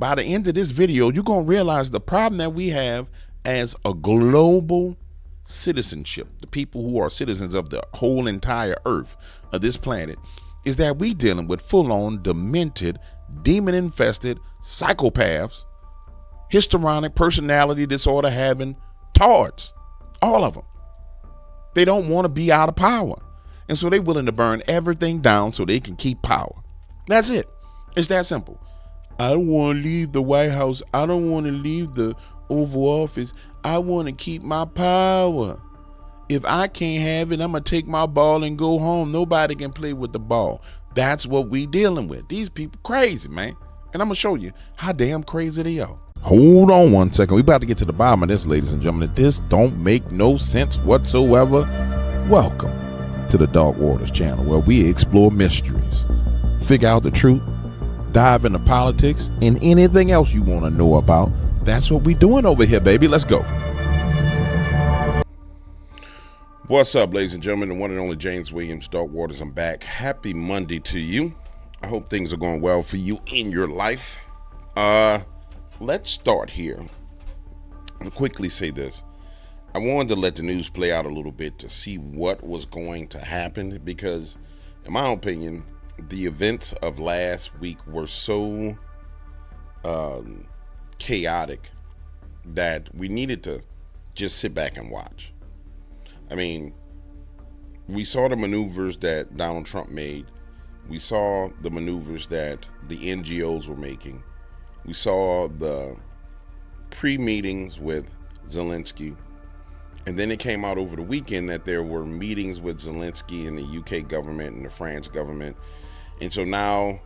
by the end of this video, you're going to realize the problem that we have as a global citizenship, the people who are citizens of the whole entire earth of this planet, is that we dealing with full-on demented, demon-infested psychopaths, histrionic personality disorder having tards, all of them. They don't want to be out of power. And so they're willing to burn everything down so they can keep power. That's it. It's that simple. I don't want to leave the White House. I don't want to leave the Oval Office. I want to keep my power. If I can't have it, I'm going to take my ball and go home. Nobody can play with the ball. That's what we dealing with. These people crazy, man. And I'm going to show you how damn crazy they are. Hold on one second. We about to get to the bottom of this, ladies and gentlemen. This don't make no sense whatsoever. Welcome to the Dark Waters channel, where we explore mysteries, figure out the truth, dive into politics, and anything else you want to know about. That's what we doing over here, baby. Let's go. What's up, ladies and gentlemen? The one and only James Williams, Dark Waters. I'm back. Happy Monday to you. I hope things are going well for you in your life. Let's start here. I'll quickly say this. I wanted to let the news play out a little bit to see what was going to happen, because in my opinion, the events of last week were so chaotic that we needed to just sit back and watch. I mean, we saw the maneuvers that Donald Trump made. We saw the maneuvers that the NGOs were making. We saw the pre-meetings with Zelensky. And then it came out over the weekend that there were meetings with Zelensky and the UK government and the French government. And so now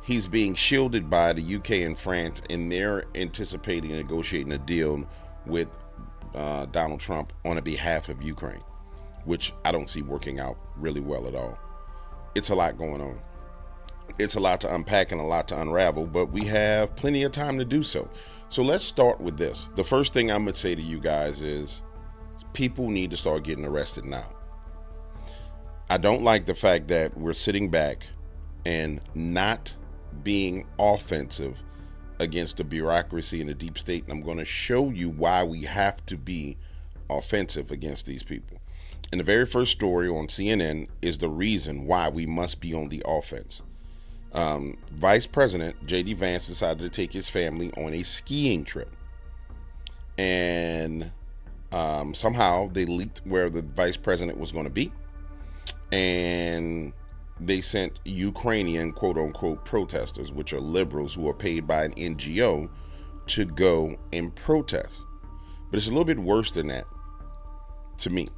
he's being shielded by the UK and France, and they're anticipating negotiating a deal with Donald Trump on the behalf of Ukraine, which I don't see working out really well at all. It's a lot going on. It's a lot to unpack and a lot to unravel, but we have plenty of time to do so. So let's start with this. The first thing I'm going to say to you guys is people need to start getting arrested now. I don't like the fact that we're sitting back and not being offensive against the bureaucracy and the deep state. And I'm going to show you why we have to be offensive against these people. And the very first story on CNN is the reason why we must be on the offense. Vice President J.D. Vance decided to take his family on a skiing trip. And somehow they leaked where the vice president was going to be. And they sent Ukrainian quote unquote protesters, which are liberals who are paid by an NGO, to go and protest. But it's a little bit worse than that to me.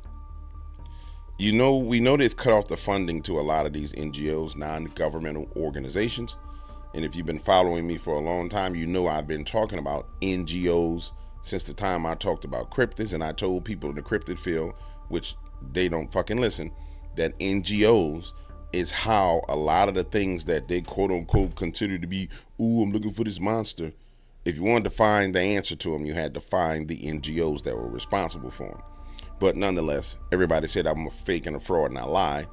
We know they've cut off the funding to a lot of these NGOs, non-governmental organizations. And if you've been following me for a long time, you know I've been talking about NGOs since the time I talked about cryptids, and I told people in the cryptid field, which they don't fucking listen, that NGOs is how a lot of the things that they quote unquote consider to be, ooh, I'm looking for this monster. If you wanted to find the answer to them, you had to find the NGOs that were responsible for them. But nonetheless, everybody said I'm a fake and a fraud and I lie,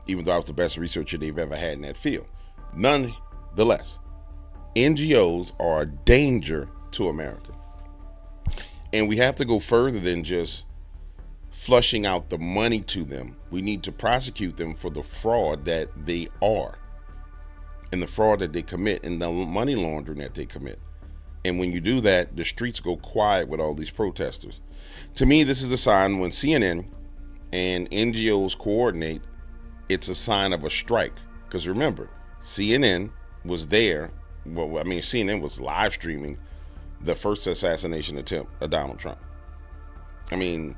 even though I was the best researcher they've ever had in that field. Nonetheless, NGOs are a danger to America. And we have to go further than just flushing out the money to them. We need to prosecute them for the fraud that they are, and the fraud that they commit, and the money laundering that they commit. And when you do that, the streets go quiet with all these protesters. To me, this is a sign when CNN and NGOs coordinate, it's a sign of a strike. Because remember, CNN was there. Well, I mean, CNN was live streaming the first assassination attempt of Donald Trump. I mean,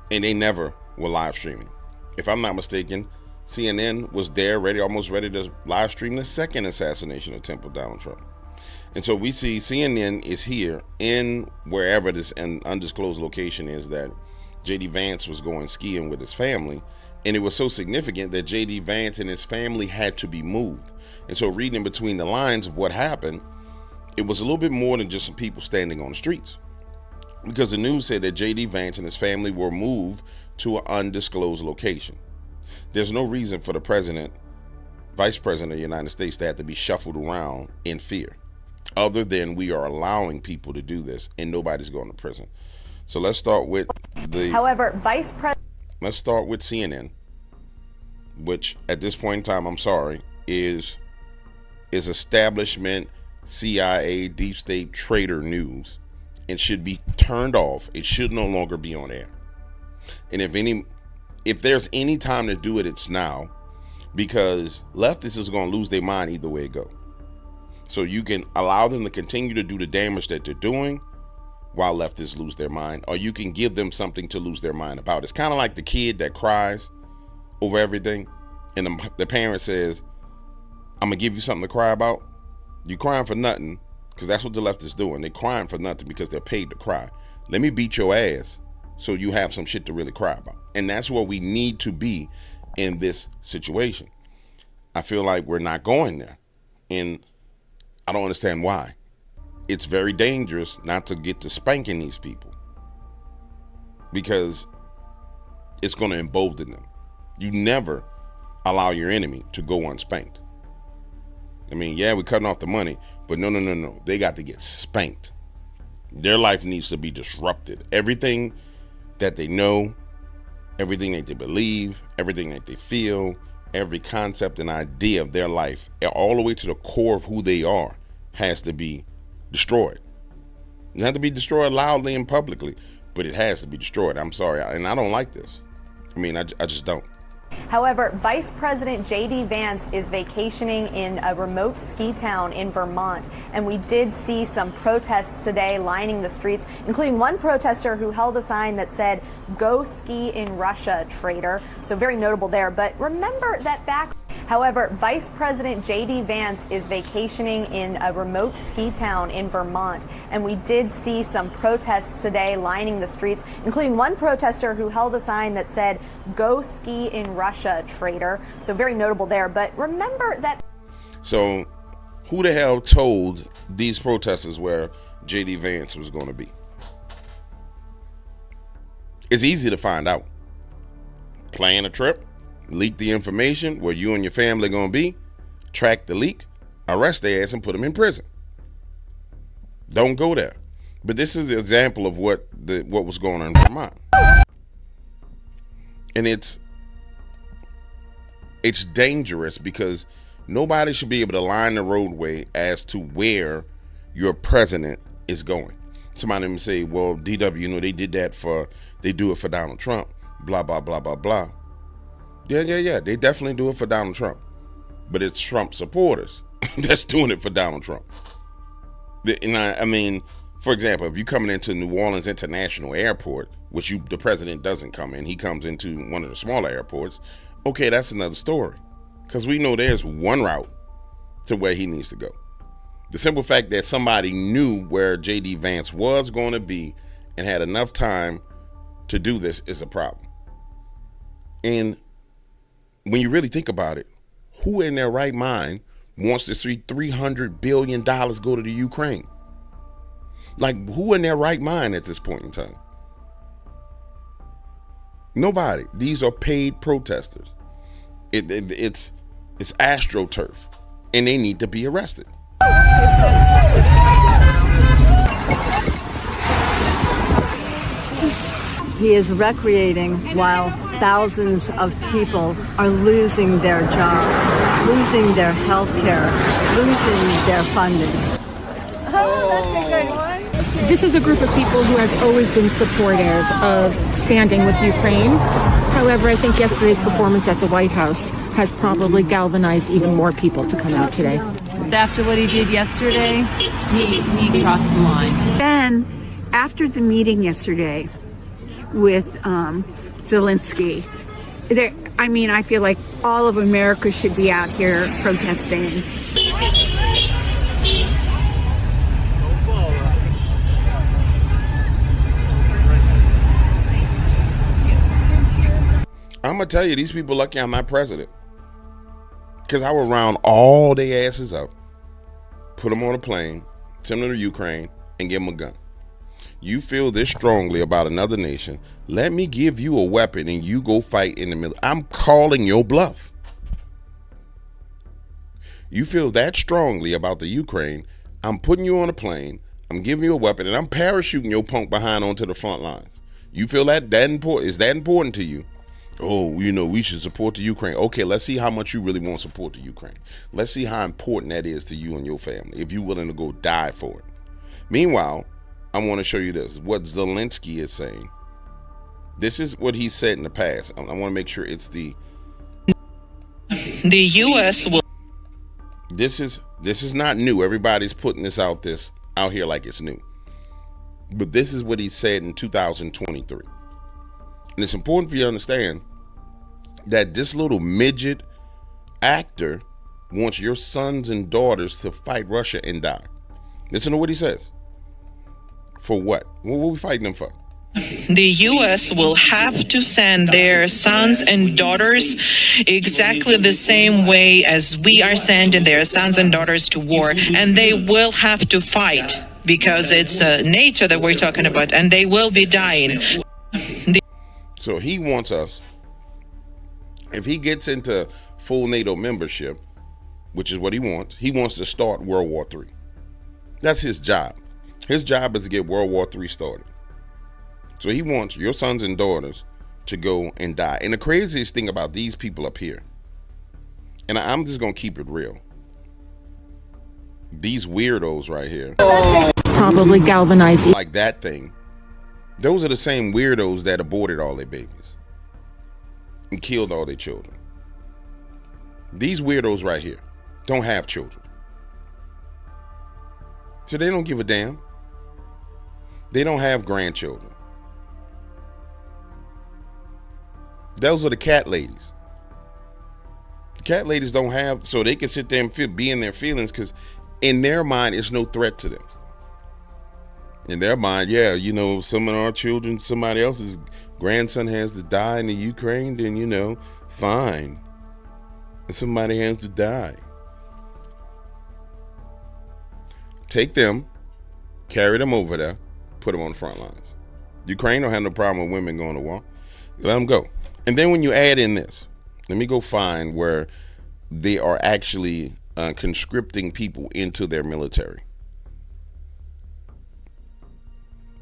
and they never were live streaming. If I'm not mistaken, CNN was there almost ready to live stream the second assassination attempt of Donald Trump. And so we see CNN is here in wherever this undisclosed location is that J.D. Vance was going skiing with his family. And it was so significant that J.D. Vance and his family had to be moved. And so reading between the lines of what happened, it was a little bit more than just some people standing on the streets. Because the news said that J.D. Vance and his family were moved to an undisclosed location. There's no reason for the vice president of the United States to have to be shuffled around in fear. other than we are allowing people to do this and nobody's going to prison. So let's start with let's start with CNN, which at this point in time, I'm sorry, is establishment, CIA, deep state traitor news, and should be turned off. It should no longer be on air. And if there's any time to do it, it's now, because leftists is going to lose their mind either way it go. So you can allow them to continue to do the damage that they're doing while leftists lose their mind, or you can give them something to lose their mind about. It's kind of like the kid that cries over everything, and the parent says, I'm gonna give you something to cry about. You crying for nothing, because that's what the left is doing. They're crying for nothing because they're paid to cry. Let me beat your ass so you have some shit to really cry about. And that's where we need to be in this situation. I feel like we're not going there, and I don't understand why. It's very dangerous not to get to spanking these people, because it's going to embolden them. You never allow your enemy to go unspanked. I mean, yeah, we're cutting off the money, but no. They got to get spanked. Their life needs to be disrupted. Everything that they know, everything that they believe, everything that they feel, every concept and idea of their life, all the way to the core of who they are, has to be destroyed. It has to be destroyed loudly and publicly, but it has to be destroyed. I'm sorry, and I don't like this. I mean, I just don't. However, Vice President J.D. Vance is vacationing in a remote ski town in Vermont, and we did see some protests today lining the streets, including one protester who held a sign that said, "Go ski in Russia, traitor." So very notable there. But remember that However, Vice President J.D. Vance is vacationing in a remote ski town in Vermont, and we did see some protests today lining the streets, including one protester who held a sign that said, "Go ski in Russia, traitor." So very notable there. But remember that. So who the hell told these protesters where J.D. Vance was going to be? It's easy to find out. Plan a trip, leak the information where you and your family going to be, track the leak, arrest their ass and put them in prison. Don't go there. But this is an example of what was going on in Vermont. And it's dangerous, because nobody should be able to line the roadway as to where your president is going. Somebody may say, well, DW, they do it for Donald Trump, blah, blah, blah, blah, blah. Yeah. They definitely do it for Donald Trump. But it's Trump supporters that's doing it for Donald Trump. And I mean, for example, if you're coming into New Orleans International Airport, which the president doesn't come in, he comes into one of the smaller airports, okay, that's another story. Because we know there's one route to where he needs to go. The simple fact that somebody knew where J.D. Vance was going to be and had enough time to do this is a problem. And when you really think about it, who in their right mind wants to see $300 billion go to the Ukraine? Like, who in their right mind at this point in time? Nobody. These are paid protesters. It's AstroTurf, and they need to be arrested. He is recreating while thousands of people are losing their jobs, losing their health care, losing their funding. Oh, that's a good one. This is a group of people who has always been supportive of standing with Ukraine. However, I think yesterday's performance at the White House has probably galvanized even more people to come out today. After what he did yesterday, he crossed the line. Then, after the meeting yesterday with Zelensky, I feel like all of America should be out here protesting. I'm going to tell you, these people lucky I'm not president. Because I would round all their asses up, put them on a plane, send them to Ukraine, and give them a gun. You feel this strongly about another nation, let me give you a weapon and you go fight in the middle. I'm calling your bluff. You feel that strongly about the Ukraine, I'm putting you on a plane, I'm giving you a weapon, and I'm parachuting your punk behind onto the front lines. You feel that important? Is that important to you? Oh, we should support the Ukraine. Okay, let's see how much you really want to support the Ukraine. Let's see how important that is to you and your family, if you're willing to go die for it. Meanwhile, I want to show you this, what Zelensky is saying. This is what he said in the past. I want to make sure it's the U.S. will. This is not new. Everybody's putting this out here like it's new. But this is what he said in 2023. And it's important for you to understand that this little midget actor wants your sons and daughters to fight Russia and die. Listen to what he says. For what? What are we fighting them for? The U.S. will have to send their sons and daughters exactly the same way as we are sending their sons and daughters to war. And they will have to fight because it's NATO that we're talking about, and they will be dying. So he wants us, if he gets into full NATO membership, which is what he wants to start World War III. That's his job. His job is to get World War III started. So he wants your sons and daughters to go and die. And the craziest thing about these people up here, and I'm just going to keep it real, these weirdos right here, Probably galvanized. like that thing, those are the same weirdos that aborted all their babies and killed all their children. These weirdos right here don't have children. So they don't give a damn. They don't have grandchildren. Those are the cat ladies. The cat ladies don't have, so they can sit there and be in their feelings, because in their mind, it's no threat to them. In their mind, yeah, some of our children, somebody else's grandson has to die in the Ukraine, then, fine. Somebody has to die. Take them, carry them over there, put them on the front lines. Ukraine don't have no problem with women going to war. Let them go. And then when you add in this, let me go find where they are actually conscripting people into their military.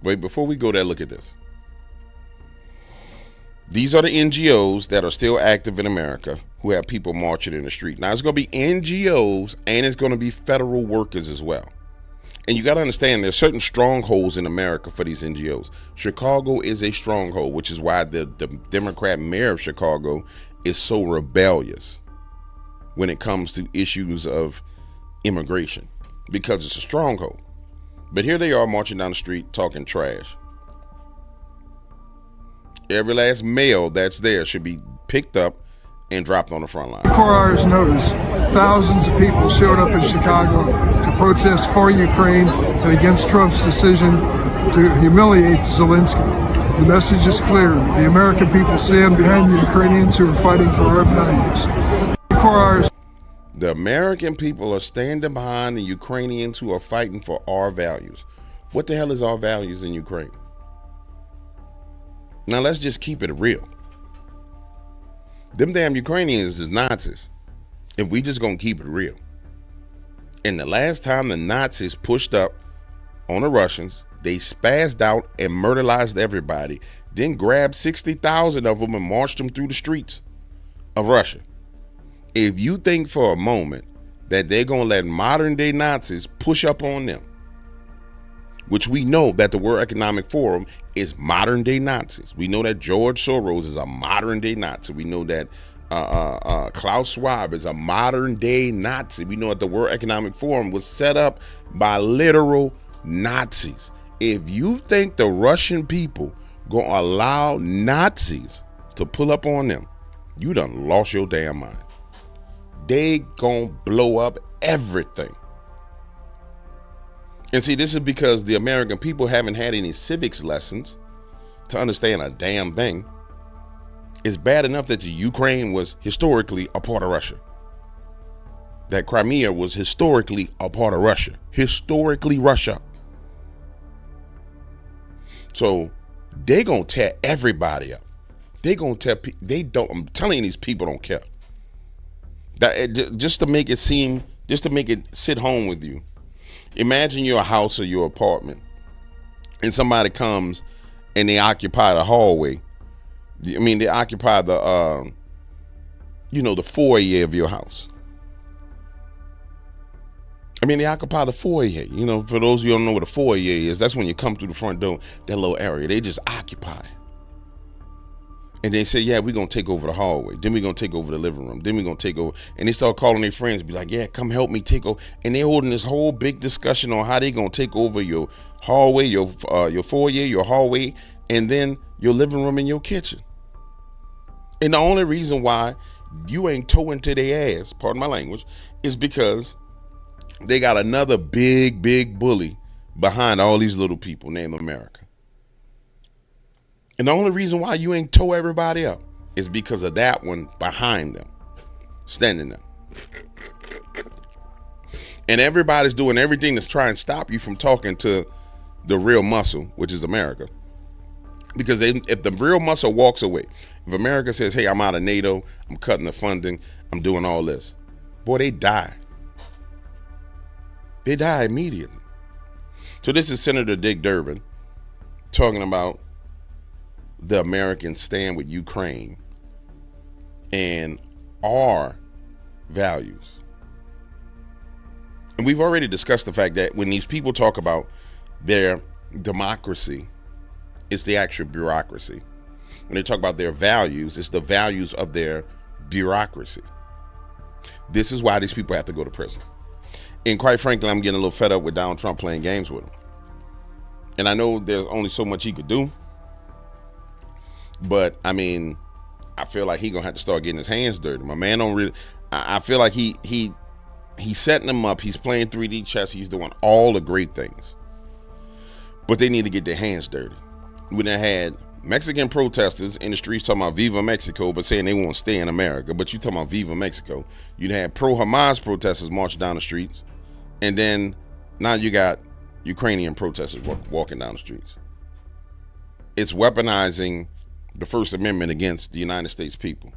Wait, before we go there, look at this. These are the NGOs that are still active in America who have people marching in the street. Now, it's going to be NGOs and it's going to be federal workers as well. And you got to understand, there's certain strongholds in America for these NGOs. Chicago is a stronghold, which is why the Democrat mayor of Chicago is so rebellious when it comes to issues of immigration, because it's a stronghold. But here they are marching down the street talking trash. Every last male that's there should be picked up and dropped on the front line. 4 hours notice, thousands of people showed up in Chicago to protest for Ukraine and against Trump's decision to humiliate Zelensky. The message is clear. The American people stand behind the Ukrainians who are fighting for our values. 4 hours. The American people are standing behind the Ukrainians who are fighting for our values. What the hell is our values in Ukraine? Now let's just keep it real. Them damn Ukrainians is Nazis. If we just gonna keep it real. And the last time the Nazis pushed up on the Russians, they spazzed out and murderized everybody, then grabbed 60,000 of them and marched them through the streets of Russia. If you think for a moment that they're gonna let modern day Nazis push up on them, which we know that the World Economic Forum is modern day Nazis. We know that George Soros is a modern day Nazi. We know that Klaus Schwab is a modern day Nazi. We know that the World Economic Forum was set up by literal Nazis. If you think the Russian people gonna allow Nazis to pull up on them, you done lost your damn mind. They gonna blow up everything. And see, this is because the American people haven't had any civics lessons to understand a damn thing. It's bad enough that the Ukraine was historically a part of Russia. That Crimea was historically a part of Russia. Historically Russia. So they gonna tear everybody up. They gonna tear, I'm telling you, these people don't care. That just to make it sit home with you. Imagine your house or your apartment, and somebody comes and they occupy the hallway. I mean, they occupy the, the foyer of your house. I mean, they occupy the foyer. For those of you who don't know what a foyer is, that's when you come through the front door, that little area. They just occupy. And they say, yeah, we're going to take over the hallway. Then we're going to take over the living room. Then we're going to take over. And they start calling their friends, be like, yeah, come help me take over. And they're holding this whole big discussion on how they're going to take over your hallway, your foyer, your hallway, and then your living room and your kitchen. And the only reason why you ain't towing to their ass, pardon my language, is because they got another big, big bully behind all these little people named America. And the only reason why you ain't tow everybody up is because of that one behind them, standing there. And everybody's doing everything to try and stop you from talking to the real muscle, which is America. Because if the real muscle walks away, if America says, hey, I'm out of NATO, I'm cutting the funding, I'm doing all this, boy, they die. They die immediately. So this is Senator Dick Durbin talking about the American stand with Ukraine and our values. And we've already discussed the fact that when these people talk about their democracy, it's the actual bureaucracy. When they talk about their values, it's the values of their bureaucracy. This is why these people have to go to prison. And quite frankly, I'm getting a little fed up with Donald Trump playing games with them. And I know there's only so much he could do. But I mean, I feel like he's gonna have to start getting his hands dirty. My man don't really. I feel like he's setting them up. He's playing 3D chess. He's doing all the great things. But they need to get their hands dirty. We done had Mexican protesters in the streets talking about Viva Mexico, but saying they won't stay in America. But you talking about Viva Mexico. You had pro-Hamas protesters marching down the streets, and then now you got Ukrainian protesters walking down the streets. It's weaponizing the First Amendment against the United States people.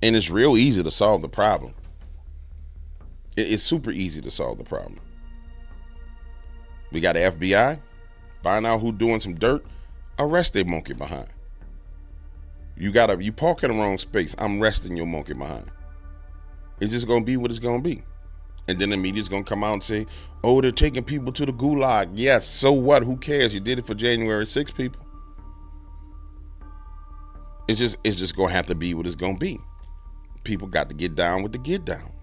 And it's real easy to solve the problem. It's super easy to solve the problem. We got the FBI, find out who's doing some dirt, arrest their monkey behind. You park in the wrong space, I'm arresting your monkey behind. It's just gonna be what it's gonna be. And then the media's gonna come out and say, oh, they're taking people to the gulag. Yes, so what? Who cares? You did it for January 6th, people. It's just gonna have to be what it's gonna be. People got to get down with the get down.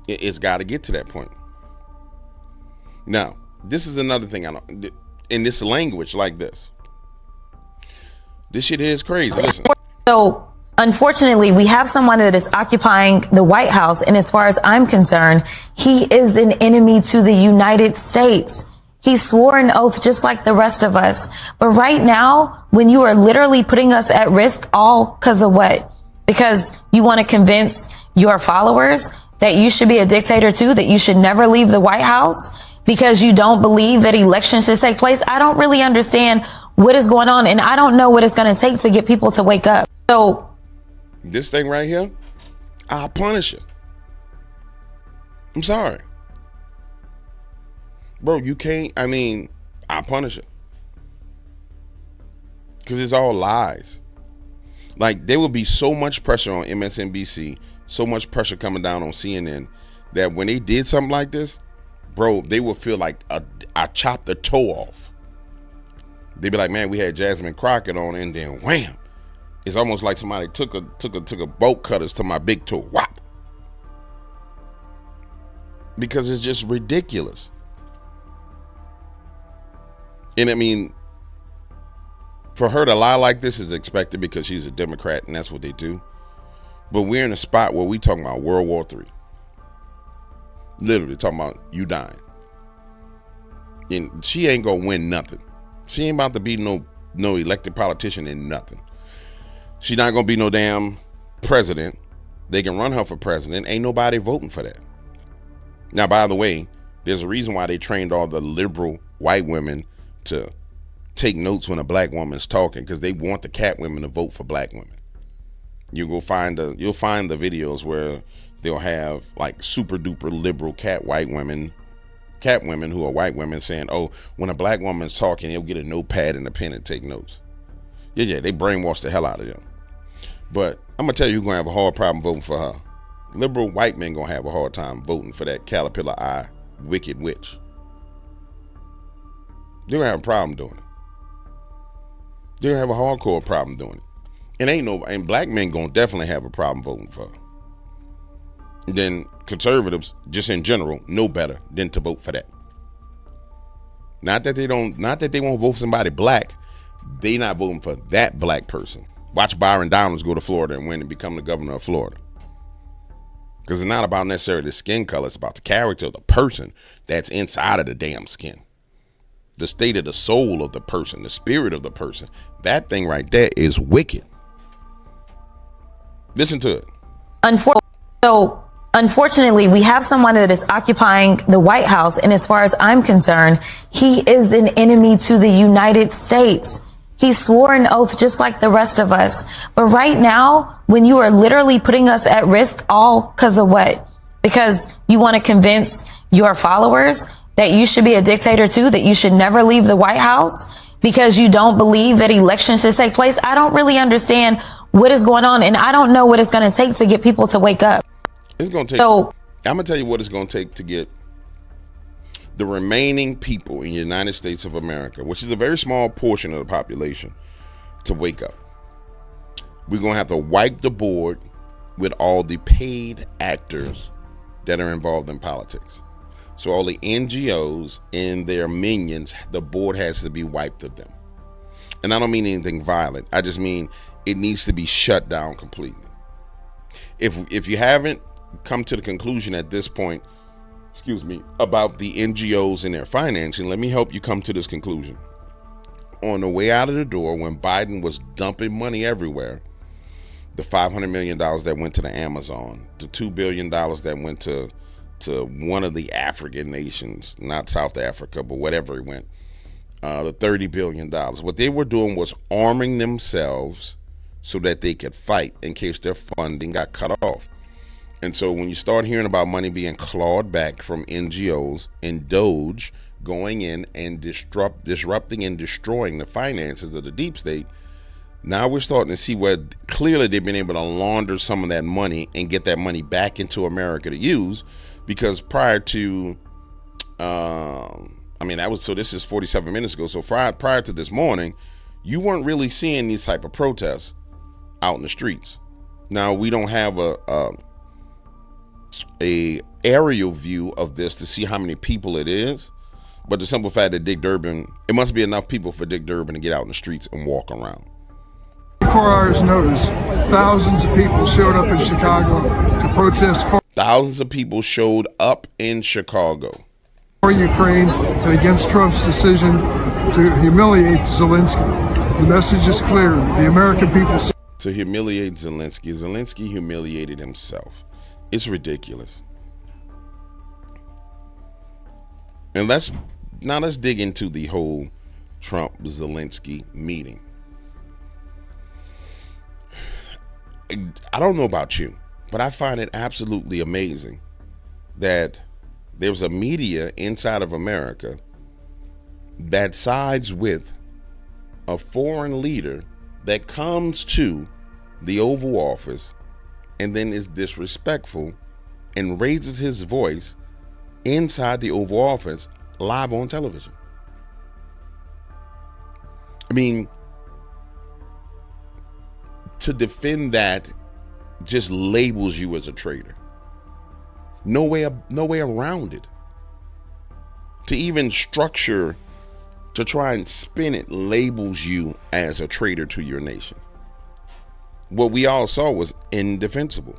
It's got to get to that point. Now, this is another thing I know. In this language like this shit here is crazy. Listen. So, unfortunately, we have someone that is occupying the White House, and as far as I'm concerned, he is an enemy to the United States. He swore an oath just like the rest of us. But right now, when you are literally putting us at risk, all because of what? Because you want to convince your followers that you should be a dictator too, that you should never leave the White House because you don't believe that elections should take place. I don't really understand what is going on, and I don't know what it's going to take to get people to wake up. So this thing right here, I'll punish you. I'm sorry. Bro, you can't, I'll punish it. Because it's all lies. Like, there will be so much pressure on MSNBC, so much pressure coming down on CNN, that when they did something like this, bro, they will feel like I chopped the toe off. They'd be like, man, we had Jasmine Crockett on, and then wham. It's almost like somebody took a bolt cutters to my big toe. Whop. Because it's just ridiculous. And for her to lie like this is expected because she's a Democrat and that's what they do. But we're in a spot where we talking about World War III. Literally talking about you dying. And she ain't gonna win nothing. She ain't about to be no elected politician in nothing. She's not gonna be no damn president. They can run her for president. Ain't nobody voting for that. Now, by the way, there's a reason why they trained all the liberal white women to take notes when a black woman's talking, because they want the cat women to vote for black women. You'll find the videos where they'll have like super duper liberal cat white women cat women who are white women saying, oh, when a black woman's talking, they'll get a notepad and a pen and take notes. Yeah, they brainwash the hell out of them. But I'm going to tell you who's going to have a hard problem voting for her. Liberal white men going to have a hard time voting for that caterpillar eye wicked witch. They're going to have a problem doing it. They're going to have a hardcore problem doing it. And black men going to definitely have a problem voting for her. Then conservatives, just in general, know better than to vote for that. Not that they won't vote for somebody black. They not voting for that black person. Watch Byron Donalds go to Florida and win and become the governor of Florida. Because it's not about necessarily the skin color. It's about the character of the person that's inside of the damn skin. The state of the soul of the person, the spirit of the person. That thing right there is wicked. Listen to it. Unfortunately, we have someone that is occupying the White House. And as far as I'm concerned, he is an enemy to the United States. He swore an oath just like the rest of us. But right now, when you are literally putting us at risk, all because of what? Because you want to convince your followers that you should be a dictator too, that you should never leave the White House because you don't believe that elections should take place. I don't really understand what is going on. And I don't know what it's going to take to get people to wake up. It's going to take, I'm going to tell you what it's going to take to get the remaining people in the United States of America, which is a very small portion of the population, to wake up. We're going to have to wipe the board with all the paid actors that are involved in politics. So all the NGOs and their minions, the board has to be wiped of them. And I don't mean anything violent. I just mean it needs to be shut down completely. If you haven't come to the conclusion at this point, about the NGOs and their financing, let me help you come to this conclusion. On the way out of the door, when Biden was dumping money everywhere, the $500 million that went to the Amazon, the $2 billion that went to one of the African nations, not South Africa, but whatever it went, the $30 billion. What they were doing was arming themselves so that they could fight in case their funding got cut off. And so when you start hearing about money being clawed back from NGOs and Doge going in and disrupting and destroying the finances of the deep state, now we're starting to see where clearly they've been able to launder some of that money and get that money back into America to use. Because prior to, this is 47 minutes ago. So prior to this morning, you weren't really seeing these type of protests out in the streets. Now, we don't have a aerial view of this to see how many people it is, but the simple fact that Dick Durbin, it must be enough people for Dick Durbin to get out in the streets and walk around. 24 hours notice, thousands of people showed up in Chicago to protest Thousands of people showed up in Chicago for Ukraine and against Trump's decision to humiliate Zelensky. The message is clear. The American people to humiliate Zelensky. Zelensky humiliated himself. It's ridiculous. And let's dig into the whole Trump-Zelensky meeting. I don't know about you, but I find it absolutely amazing that there's a media inside of America that sides with a foreign leader that comes to the Oval Office and then is disrespectful and raises his voice inside the Oval Office live on television. I mean, to defend that just labels you as a traitor. No way around it. To even structure, to try and spin it, labels you as a traitor to your nation. What we all saw was indefensible.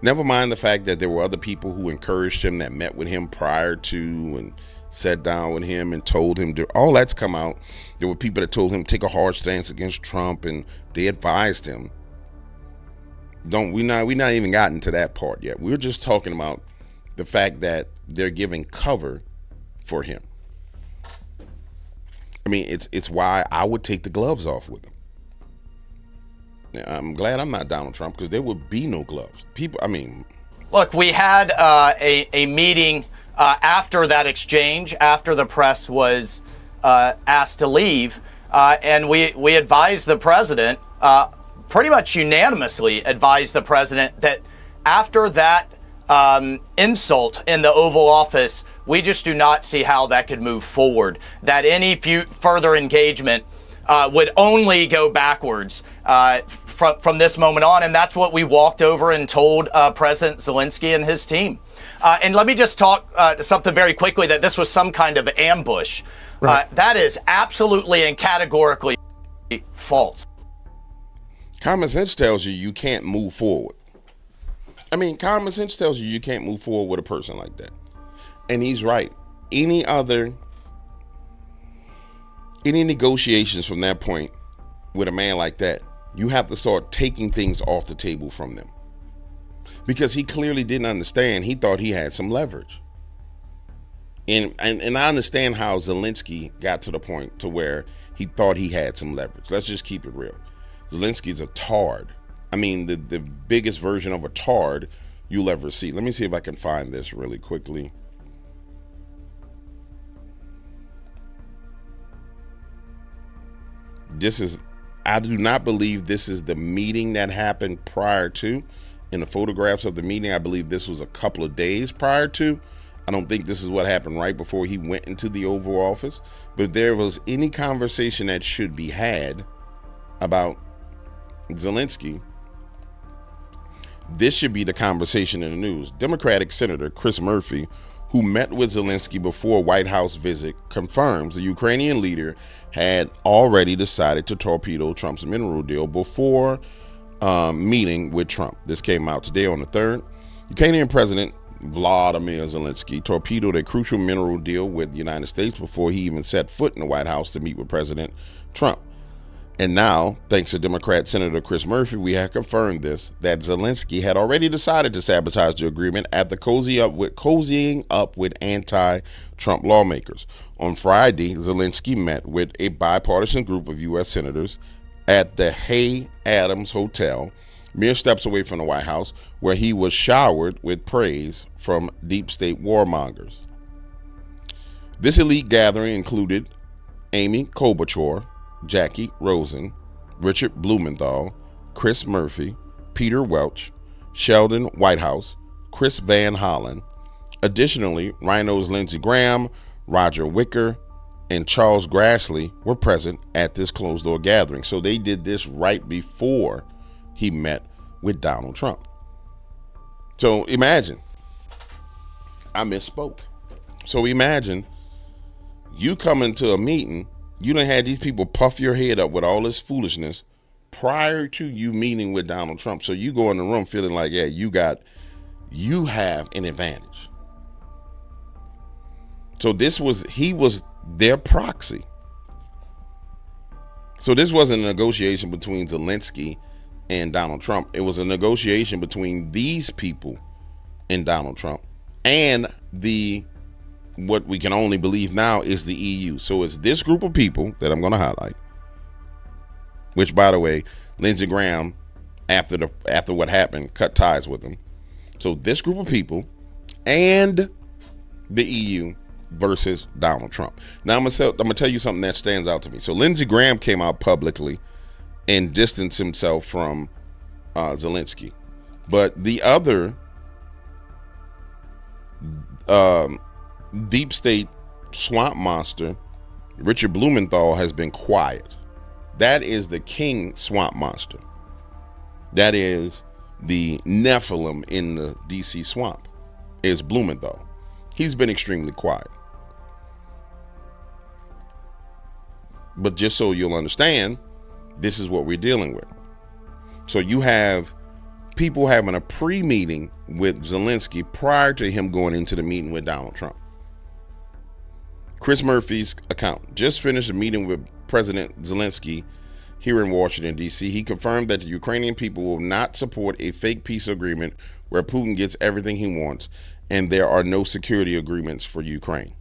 Never mind the fact that there were other people who encouraged him, that met with him prior to and sat down with him and told him all that's come out. There were people that told him take a hard stance against Trump, and they advised him. We're not even gotten to that part yet. We're just talking about the fact that they're giving cover for him. I mean, it's why I would take the gloves off with him. I'm glad I'm not Donald Trump, because there would be no gloves. Look, we had a meeting after that exchange, after the press was asked to leave, and we advised the president, pretty much unanimously advised the president that after that insult in the Oval Office, we just do not see how that could move forward, that any further engagement would only go backwards from this moment on. And that's what we walked over and told President Zelensky and his team. And let me just talk something very quickly, that this was some kind of ambush. Right. That is absolutely and categorically false. Common sense tells you can't move forward. I mean, common sense tells you can't move forward with a person like that. And he's right. Any negotiations from that point with a man like that, you have to start taking things off the table from them. Because he clearly didn't understand. He thought he had some leverage. And I understand how Zelensky got to the point to where he thought he had some leverage. Let's just keep it real. Zelensky's a tard. I mean, the biggest version of a tard you'll ever see. Let me see if I can find this really quickly. I do not believe this is the meeting that happened prior to. In the photographs of the meeting, I believe this was a couple of days prior to. I don't think this is what happened right before he went into the Oval Office. But if there was any conversation that should be had about Zelensky, this should be the conversation in the news. Democratic Senator Chris Murphy, who met with Zelensky before a White House visit, confirms the Ukrainian leader had already decided to torpedo Trump's mineral deal before meeting with Trump. This came out today on the 3rd. Ukrainian President Vladimir Zelensky torpedoed a crucial mineral deal with the United States before he even set foot in the White House to meet with President Trump. And now, thanks to Democrat Senator Chris Murphy, we have confirmed that Zelensky had already decided to sabotage the agreement after cozying up with anti-Trump lawmakers. On Friday, Zelensky met with a bipartisan group of U.S. senators at the Hay Adams Hotel, mere steps away from the White House, where he was showered with praise from deep state warmongers. This elite gathering included Amy Klobuchar, Jackie Rosen, Richard Blumenthal, Chris Murphy, Peter Welch, Sheldon Whitehouse, Chris Van Hollen. Additionally, Rhino's Lindsey Graham, Roger Wicker, and Charles Grassley were present at this closed-door gathering. So they did this right before he met with Donald Trump. So imagine, I misspoke. So imagine you come into a meeting, you done had these people puff your head up with all this foolishness prior to you meeting with Donald Trump. So you go in the room feeling like, yeah, you have an advantage. So he was their proxy. So this wasn't a negotiation between Zelensky and Donald Trump. It was a negotiation between these people and Donald Trump and what we can only believe now is the EU. So it's this group of people that I'm going to highlight, which, by the way, Lindsey Graham, after what happened, cut ties with him. So this group of people and the EU versus Donald Trump. Now I'm gonna tell you something that stands out to me. So Lindsey Graham came out publicly and distanced himself from Zelensky, but the other deep state swamp monster, Richard Blumenthal, has been quiet. That is the king swamp monster. That is the Nephilim in the DC swamp, is Blumenthal. He's been extremely quiet. But just so you'll understand, this is what we're dealing with. So you have people having a pre-meeting with Zelensky prior to him going into the meeting with Donald Trump. Chris Murphy's account just finished a meeting with President Zelensky here in Washington, D.C. He confirmed that the Ukrainian people will not support a fake peace agreement where Putin gets everything he wants and there are no security agreements for Ukraine.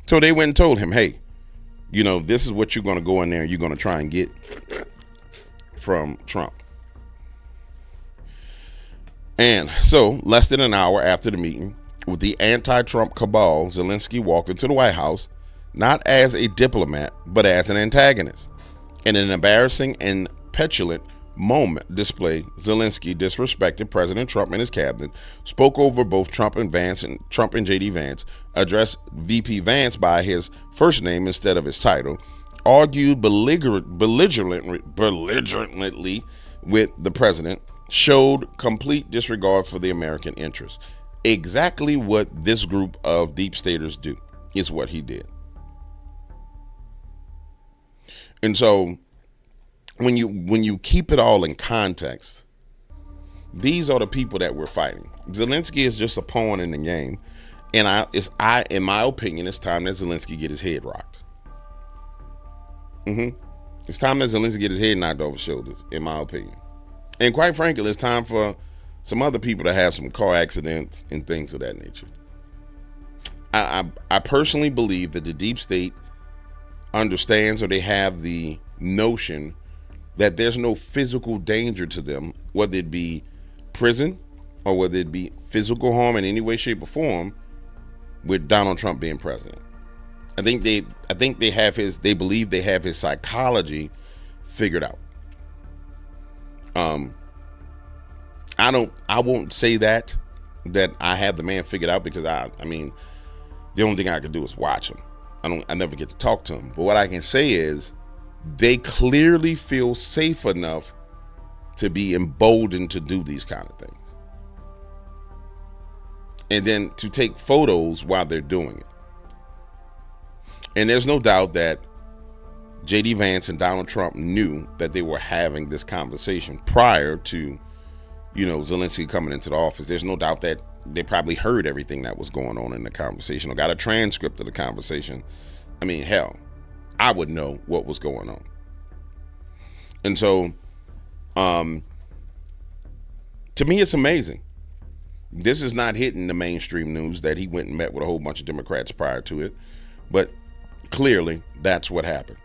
So they went and told him, hey, this is what you're going to go in there and you're going to try and get from Trump. And so less than an hour after the meeting, With the anti-Trump cabal, Zelensky walked into the White House not as a diplomat, but as an antagonist. In an embarrassing and petulant display, Zelensky disrespected President Trump and his cabinet, spoke over both Trump and JD Vance, addressed VP Vance by his first name instead of his title, argued belligerently with the president, showed complete disregard for the American interest. Exactly what this group of deep staters do is what he did. And so when you keep it all in context, these are the people that we're fighting. Zelensky is just a pawn in the game, and in my opinion, it's time that Zelensky get his head rocked. It's time that Zelensky get his head knocked off his shoulders, in my opinion. And quite frankly, it's time for some other people to have some car accidents and things of that nature. I personally believe that the deep state understands, or they have the notion that there's no physical danger to them, whether it be prison or whether it be physical harm in any way, shape, or form, with Donald Trump being president. I think they believe they have his psychology figured out. I won't say that I have the man figured out, because I mean, the only thing I can do is watch him. I never get to talk to him. But what I can say is they clearly feel safe enough to be emboldened to do these kind of things. And then to take photos while they're doing it. And there's no doubt that JD Vance and Donald Trump knew that they were having this conversation prior to, Zelensky coming into the office. There's no doubt that they probably heard everything that was going on in the conversation, or got a transcript of the conversation. I mean, hell, I would know what was going on. And so, to me, it's amazing. This is not hitting the mainstream news that he went and met with a whole bunch of Democrats prior to it, but clearly that's what happened.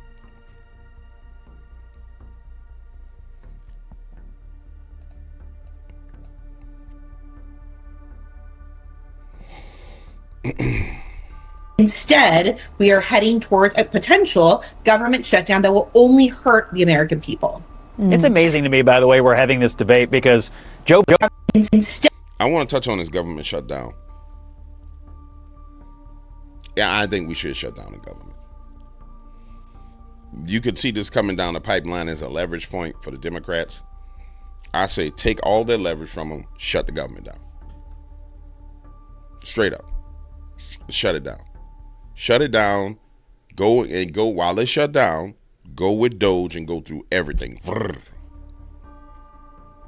Instead, we are heading towards a potential government shutdown that will only hurt the American people. It's amazing to me, by the way, we're having this debate, because Joe I want to touch on this government shutdown. Yeah, I think we should shut down the government. You could see this coming down the pipeline as a leverage point for the Democrats. I say take all their leverage from them, shut the government down. Straight up. Shut it down. Shut it down. Go while they shut down, go with Doge and go through everything.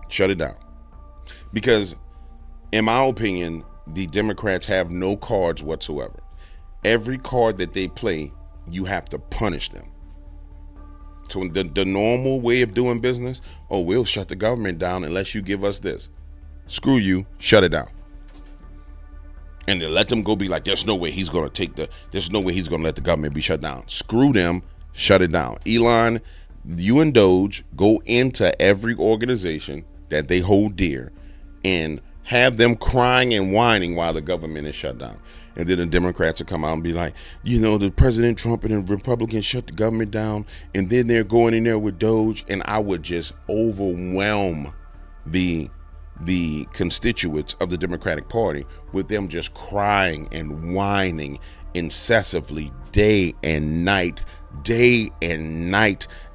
Shut it down. Because in my opinion, the Democrats have no cards whatsoever. Every card that they play, you have to punish them. So the normal way of doing business, we'll shut the government down unless you give us this. Screw you, shut it down. And then let them go be like, there's no way he's going to let the government be shut down. Screw them, shut it down. Elon, you and Doge go into every organization that they hold dear and have them crying and whining while the government is shut down. And then the Democrats will come out and be like, the President Trump and the Republicans shut the government down, and then they're going in there with Doge, and I would just overwhelm the constituents of the Democratic Party with them just crying and whining incessantly day and night,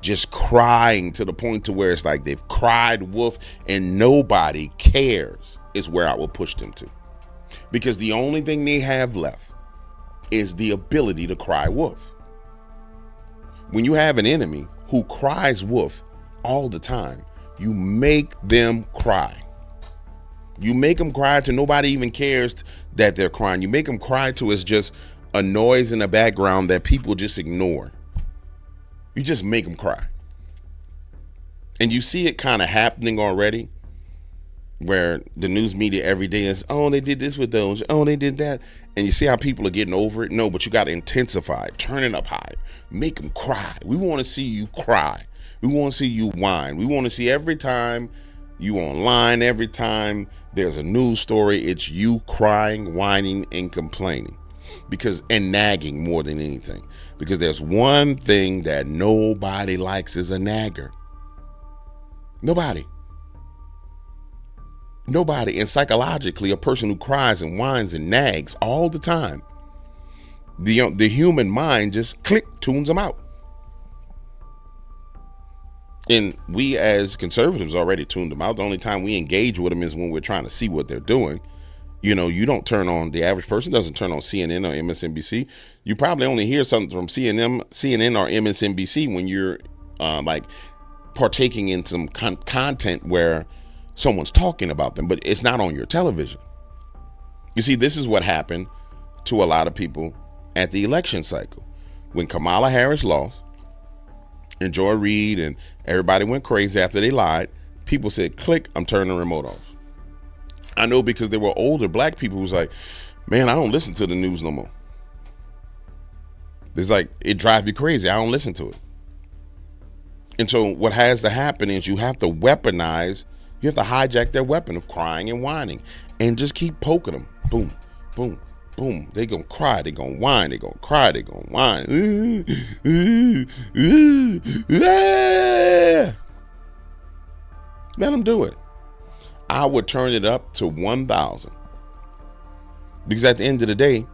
just crying to the point to where it's like they've cried wolf and nobody cares, is where I will push them to. Because the only thing they have left is the ability to cry wolf. When you have an enemy who cries wolf all the time, you make them cry. You make them cry till nobody even cares that they're crying. You make them cry till it's just a noise in the background that people just ignore. You just make them cry. And you see it kind of happening already, where the news media every day is, they did this with those, they did that. And you see how people are getting over it? No, but you got to intensify it, turn it up high, make them cry. We want to see you cry. We want to see you whine. We want to see every time you online, every time there's a news story, it's you crying, whining, and complaining and nagging more than anything. Because there's one thing that nobody likes is a nagger. Nobody. And psychologically, a person who cries and whines and nags all the time, the human mind just tunes them out. And we as conservatives already tuned them out. The only time we engage with them is when we're trying to see what they're doing. You know, you don't turn on, the average person doesn't turn on CNN or MSNBC. You probably only hear something from CNN or MSNBC when you're like partaking in some content where someone's talking about them, but it's not on your television. You see, this is what happened to a lot of people at the election cycle. When Kamala Harris lost and Joy Reid and everybody went crazy after they lied, people said, click, I'm turning the remote off. I know, because there were older black people who was like, man, I don't listen to the news no more. It's like, it drives you crazy. I don't listen to it. And so what has to happen is you have to weaponize, you have to hijack their weapon of crying and whining and just keep poking them. Boom, boom, boom. They gonna cry, they gonna whine, they gonna cry, they gonna whine. Let them do it. I would turn it up to 1,000. Because at the end of the day,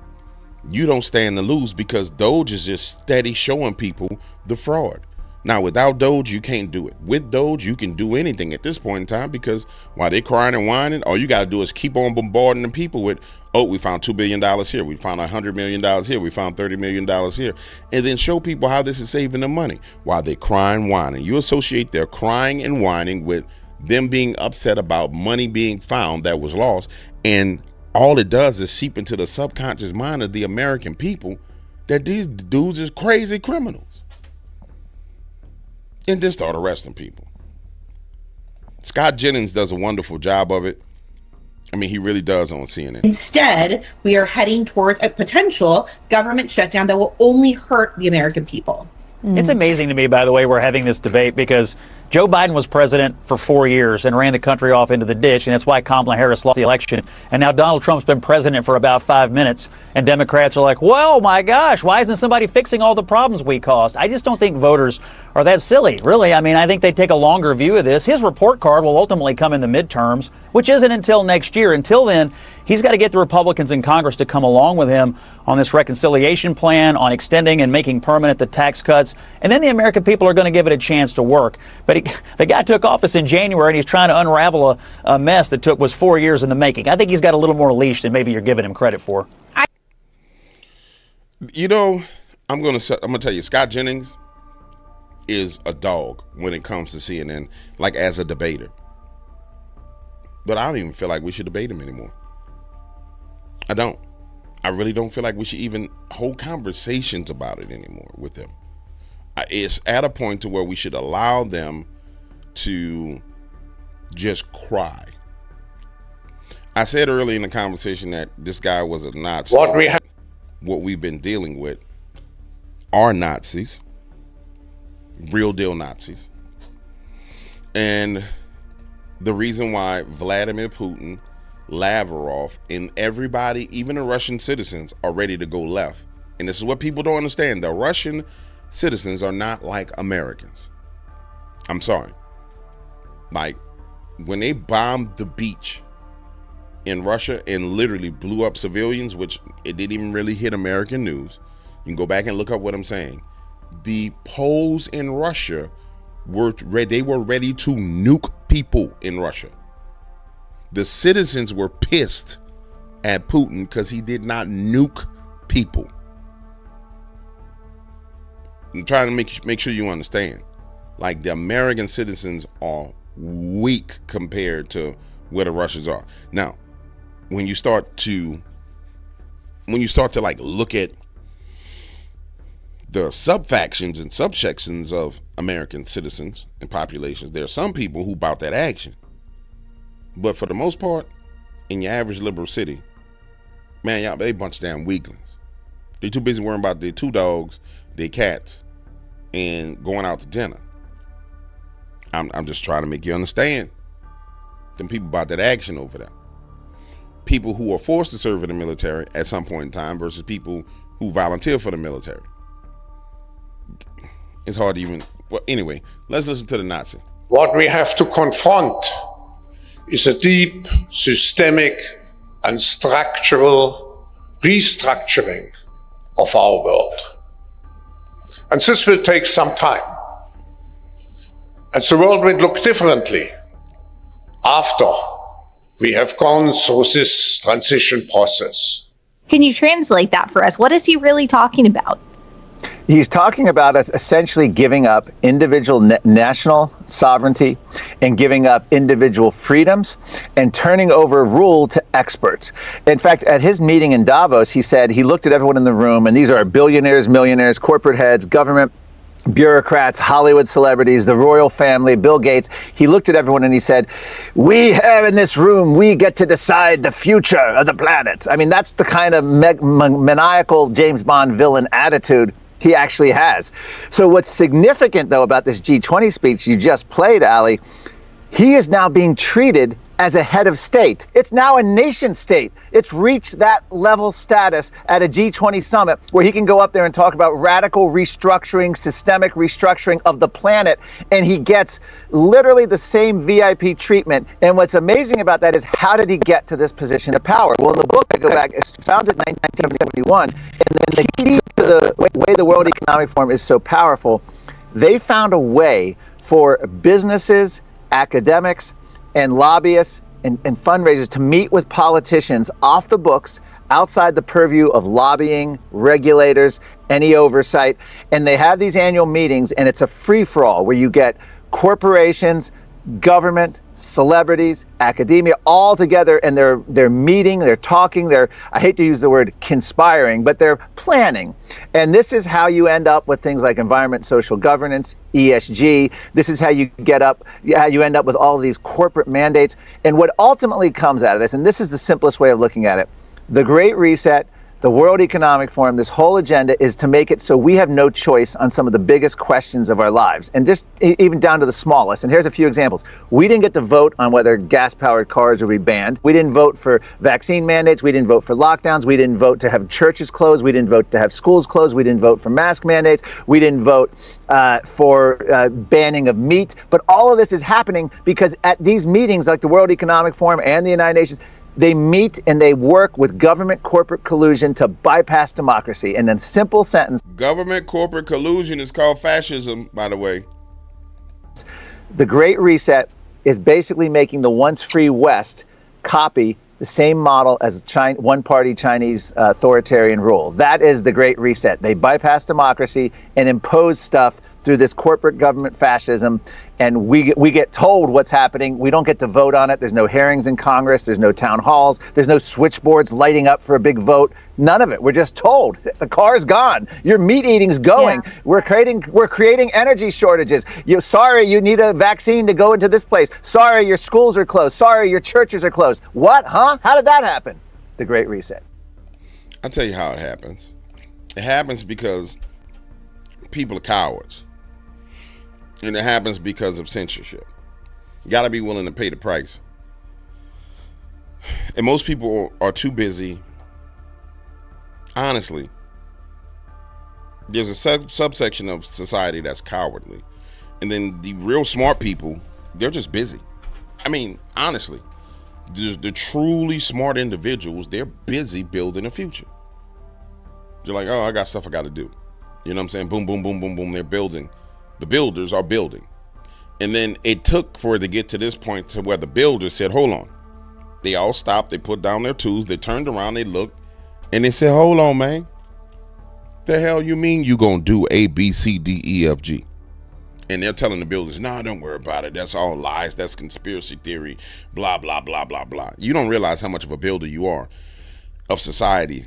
you don't stand to lose, because Doge is just steady showing people the fraud. Now, without Doge, you can't do it. With Doge, you can do anything at this point in time, because while they're crying and whining, all you got to do is keep on bombarding the people with, oh, we found $2 billion here. We found $100 million here. We found $30 million here. And then show people how this is saving them money while they're crying, whining. You associate their crying and whining with them being upset about money being found that was lost. And all it does is seep into the subconscious mind of the American people that these dudes is crazy criminals. And then start arresting people. Scott Jennings does a wonderful job of it. I mean, he really does on CNN. Instead, we are heading towards a potential government shutdown that will only hurt the American people. It's amazing to me, by the way, we're having this debate, because Joe Biden was president for 4 years and ran the country off into the ditch, and that's why Kamala Harris lost the election. And now Donald Trump's been president for about 5 minutes, and Democrats are like, well, my gosh, why isn't somebody fixing all the problems we caused? I just don't think voters are that silly, really. I mean, I think they take a longer view of this. His report card will ultimately come in the midterms, which isn't until next year. Until then, he's got to get the Republicans in Congress to come along with him on this reconciliation plan, on extending and making permanent the tax cuts. And then the American people are going to give it a chance to work. But the guy took office in January, and he's trying to unravel a mess that was 4 years in the making. I think he's got a little more leash than maybe you're giving him credit for. You know, I'm gonna tell you, Scott Jennings is a dog when it comes to CNN, like as a debater. But I don't even feel like we should debate him anymore. I don't. I really don't feel like we should even hold conversations about it anymore with them. It's at a point to where we should allow them to just cry. I said early in the conversation that this guy was a Nazi. What we've been dealing with are Nazis, real deal Nazis. And the reason why Vladimir Putin, Lavrov, and everybody, even the Russian citizens, are ready to go left. And this is what people don't understand. The Russian citizens are not like Americans. I'm sorry. Like, when they bombed the beach in Russia and literally blew up civilians, which it didn't even really hit American news. You can go back and look up what I'm saying. The Poles in Russia were ready to nuke people in Russia. The citizens were pissed at Putin because he did not nuke people. I'm trying to make sure you understand. Like, the American citizens are weak compared to where the Russians are. Now, when you start to like look at the sub-factions and subsections of American citizens and populations, there are some people who bout that action. But for the most part, in your average liberal city, man, y'all, they a bunch of damn weaklings. They're too busy worrying about their two dogs, their cats, and going out to dinner. I'm just trying to make you understand. Them people about that action over there. people who are forced to serve in the military at some point in time versus people who volunteer for the military. It's hard to even, well, anyway, let's listen to the Nazi. What we have to confront is a deep, systemic, and structural restructuring of our world. And this will take some time. And the world will look differently after we have gone through this transition process. Can you translate that for us? What is he really talking about? He's talking about us essentially giving up individual national sovereignty and giving up individual freedoms and turning over rule to experts. In fact, at his meeting in Davos, he said he looked at everyone in the room, and these are billionaires, millionaires, corporate heads, government bureaucrats, Hollywood celebrities, the royal family, Bill Gates. He looked at everyone and he said, we have in this room, we get to decide the future of the planet. I mean, that's the kind of maniacal James Bond villain attitude he actually has. So what's significant, though, about this G20 speech you just played, Ali, he is now being treated as a head of state. It's now a nation state. It's reached that level status at a G20 summit where he can go up there and talk about radical restructuring, systemic restructuring of the planet, and he gets literally the same VIP treatment. And what's amazing about that is, how did he get to this position of power? Well, in the book, I go back, it's founded in 1971, and then the key to the way the World Economic Forum is so powerful, they found a way for businesses, academics, and lobbyists and fundraisers to meet with politicians off the books, outside the purview of lobbying, regulators, any oversight. And they have these annual meetings, and it's a free-for-all where you get corporations, government, celebrities, academia, all together, and they're meeting, they're talking, I hate to use the word conspiring, but they're planning. And this is how you end up with things like environment, social governance, ESG. This is how you end up with all of these corporate mandates. And what ultimately comes out of this, and this is the simplest way of looking at it, the Great Reset, the World Economic Forum, this whole agenda is to make it so we have no choice on some of the biggest questions of our lives, and just even down to the smallest. And here's a few examples. We didn't get to vote on whether gas-powered cars would be banned. We didn't vote for vaccine mandates. We didn't vote for lockdowns. We didn't vote to have churches closed. We didn't vote to have schools closed. We didn't vote for mask mandates. We didn't vote for banning of meat. But all of this is happening because at these meetings, like the World Economic Forum and the United Nations, they meet and they work with government corporate collusion to bypass democracy. And then simple sentence. Government corporate collusion is called fascism, by the way. The Great Reset is basically making the once free West copy the same model as one-party Chinese authoritarian rule. That is the Great Reset. They bypass democracy and impose stuff through this corporate government fascism, and we get told what's happening. We don't get to vote on it. There's no hearings in Congress. There's no town halls. There's no switchboards lighting up for a big vote. None of it. We're just told the car's gone. Your meat eating's going. Yeah. We're creating energy shortages. Sorry, you need a vaccine to go into this place. Sorry, your schools are closed. Sorry, your churches are closed. What? Huh? How did that happen? The Great Reset. I'll tell you how it happens. It happens because people are cowards. And it happens because of censorship. You got to be willing to pay the price. And most people are too busy. Honestly, there's a subsection of society that's cowardly. And then the real smart people, they're just busy. I mean, honestly, the truly smart individuals, they're busy building a future. They're like, oh, I got stuff I got to do. You know what I'm saying? Boom, boom, boom, boom, boom. They're building. The builders are building. And then it took for it to get to this point to where the builders said, hold on. They all stopped. They put down their tools. They turned around. They looked. And they said, hold on, man. The hell you mean you gonna do A, B, C, D, E, F, G? And they're telling the builders, no, don't worry about it. That's all lies. That's conspiracy theory. Blah, blah, blah, blah, blah. You don't realize how much of a builder you are of society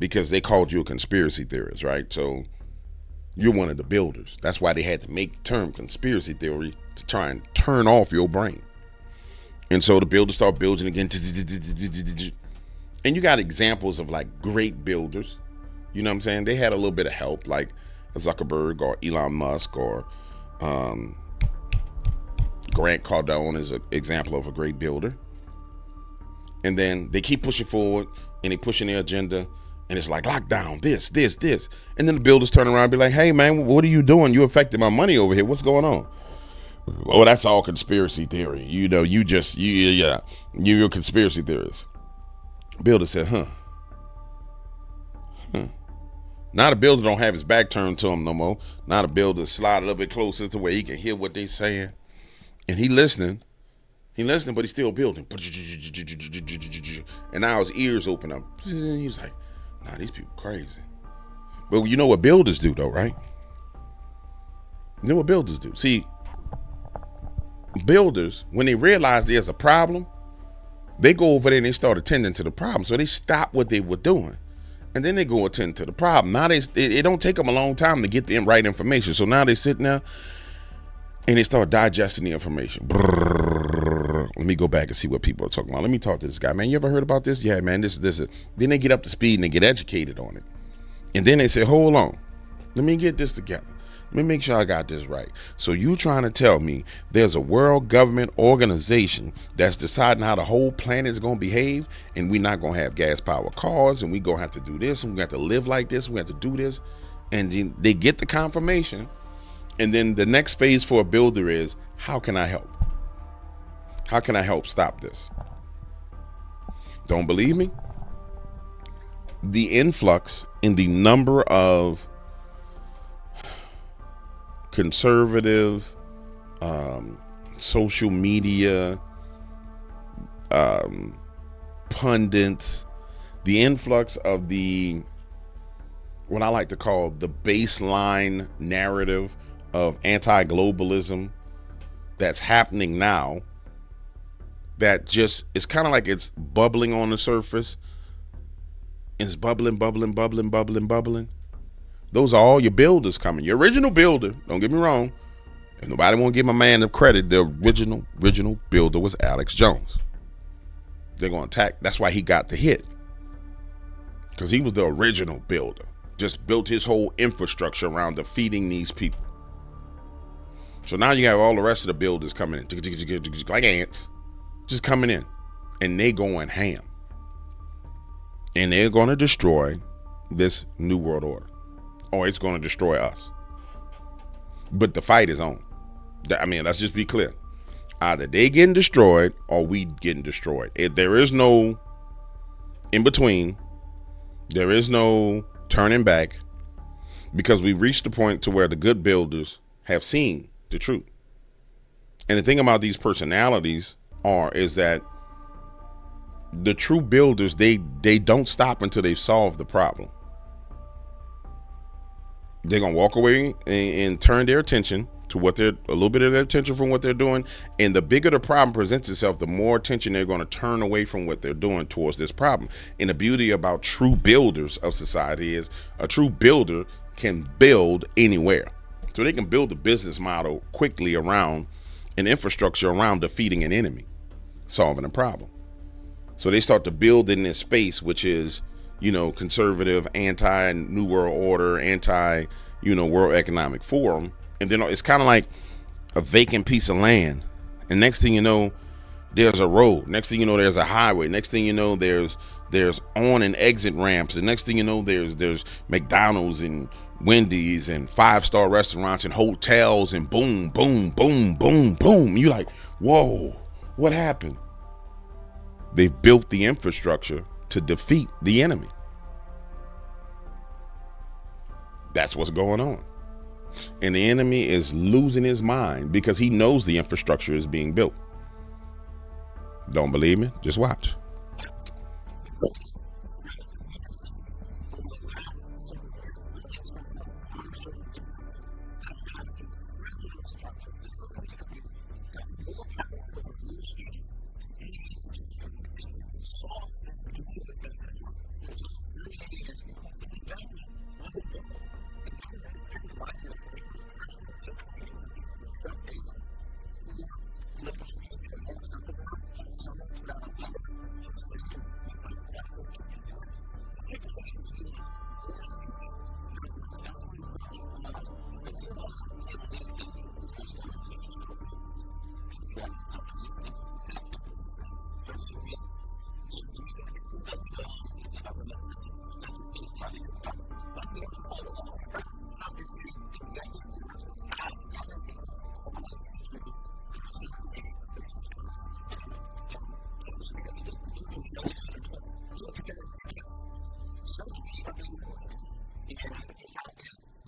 because they called you a conspiracy theorist, right? So you're one of the builders. That's why they had to make the term conspiracy theory to try and turn off your brain. And so the builders start building again. And you got examples of like great builders. You know what I'm saying? They had a little bit of help, like Zuckerberg or Elon Musk or Grant Cardone is an example of a great builder. And then they keep pushing forward and they pushing their agenda. And it's like lockdown, this. And then the builders turn around and be like, hey, man, what are you doing? You affected my money over here. What's going on? Oh, that's all conspiracy theory. You know, you're a conspiracy theorist. Builder said, huh. Now the builder don't have his back turned to him no more. Now the builder slide a little bit closer to where he can hear what they saying. And he listening, but he's still building. And now his ears open up. He was like, nah, these people crazy. But you know what builders do though, right? You know what builders do? See, builders, when they realize there's a problem, they go over there and they start attending to the problem. So they stop what they were doing. And then they go attend to the problem. Now it don't take them a long time to get the right information. So now they sit there and they start digesting the information. Let me go back and see what people are talking about. Let me talk to this guy. Man, you ever heard about this? Yeah, man, this. Then they get up to speed and they get educated on it. And then they say, hold on, let me get this together. Let me make sure I got this right. So you trying to tell me there's a world government organization that's deciding how the whole planet is going to behave, and we're not going to have gas powered cars, and we're going to have to do this, and we have to live like this, we have to do this. And then they get the confirmation. And then the next phase for a builder is, how can I help? How can I help stop this? Don't believe me? The influx in the number of conservative social media pundits, the influx of the what I like to call the baseline narrative of anti-globalism that's happening now, that just it's kind of like it's bubbling on the surface. It's bubbling. Those are all your builders coming. Your original builder, don't get me wrong, and nobody won't give my man the credit, the original builder was Alex Jones. They're going to attack. That's why he got the hit. Because he was the original builder. Just built his whole infrastructure around defeating these people. So now you have all the rest of the builders coming in, like ants, just coming in. And they going ham. And they're going to destroy this new world order. Or it's going to destroy us. But the fight is on. I mean, let's just be clear. Either they getting destroyed or we getting destroyed. There is no in between. There is no turning back, because we reached the point to where the good builders have seen the truth. And the thing about these personalities is that the true builders, they don't stop until they've solved the problem. They're going to walk away and turn their attention to a little bit of their attention from what they're doing. And the bigger the problem presents itself, the more attention they're going to turn away from what they're doing towards this problem. And the beauty about true builders of society is a true builder can build anywhere. So they can build a business model quickly around an infrastructure around defeating an enemy, solving a problem. So they start to build in this space, which is, conservative, anti-New World Order, anti-World Economic Forum. And then it's kind of like a vacant piece of land. And next thing you know, there's a road. Next thing you know, there's a highway. Next thing you know, there's on and exit ramps. And next thing you know, there's McDonald's and Wendy's and 5-star restaurants and hotels and boom, boom, boom, boom, boom. You're like, whoa, what happened? They've built the infrastructure to defeat the enemy. That's what's going on. And the enemy is losing his mind because he knows the infrastructure is being built. Don't believe me? Just watch.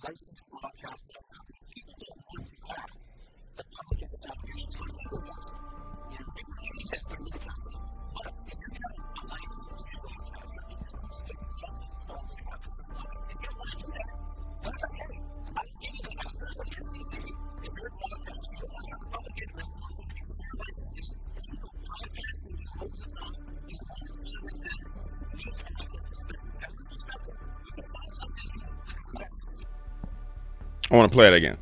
I want to play it again.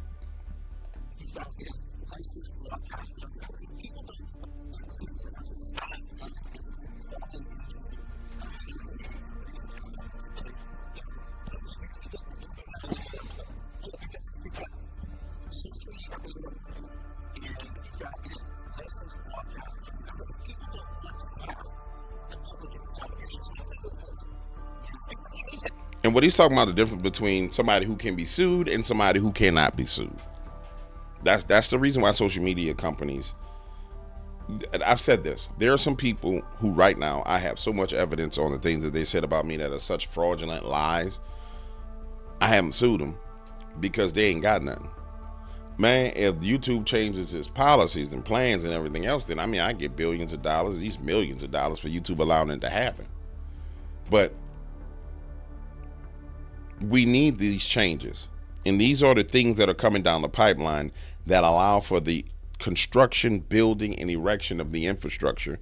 And what he's talking about, the difference between somebody who can be sued and somebody who cannot be sued. That's the reason why social media companies, I've said this, there are some people who right now, I have so much evidence on the things that they said about me that are such fraudulent lies. I haven't sued them because they ain't got nothing. Man, if YouTube changes its policies and plans and everything else, then I get billions of dollars, at least millions of dollars for YouTube allowing it to happen. But we need these changes. And these are the things that are coming down the pipeline that allow for the construction, building, and erection of the infrastructure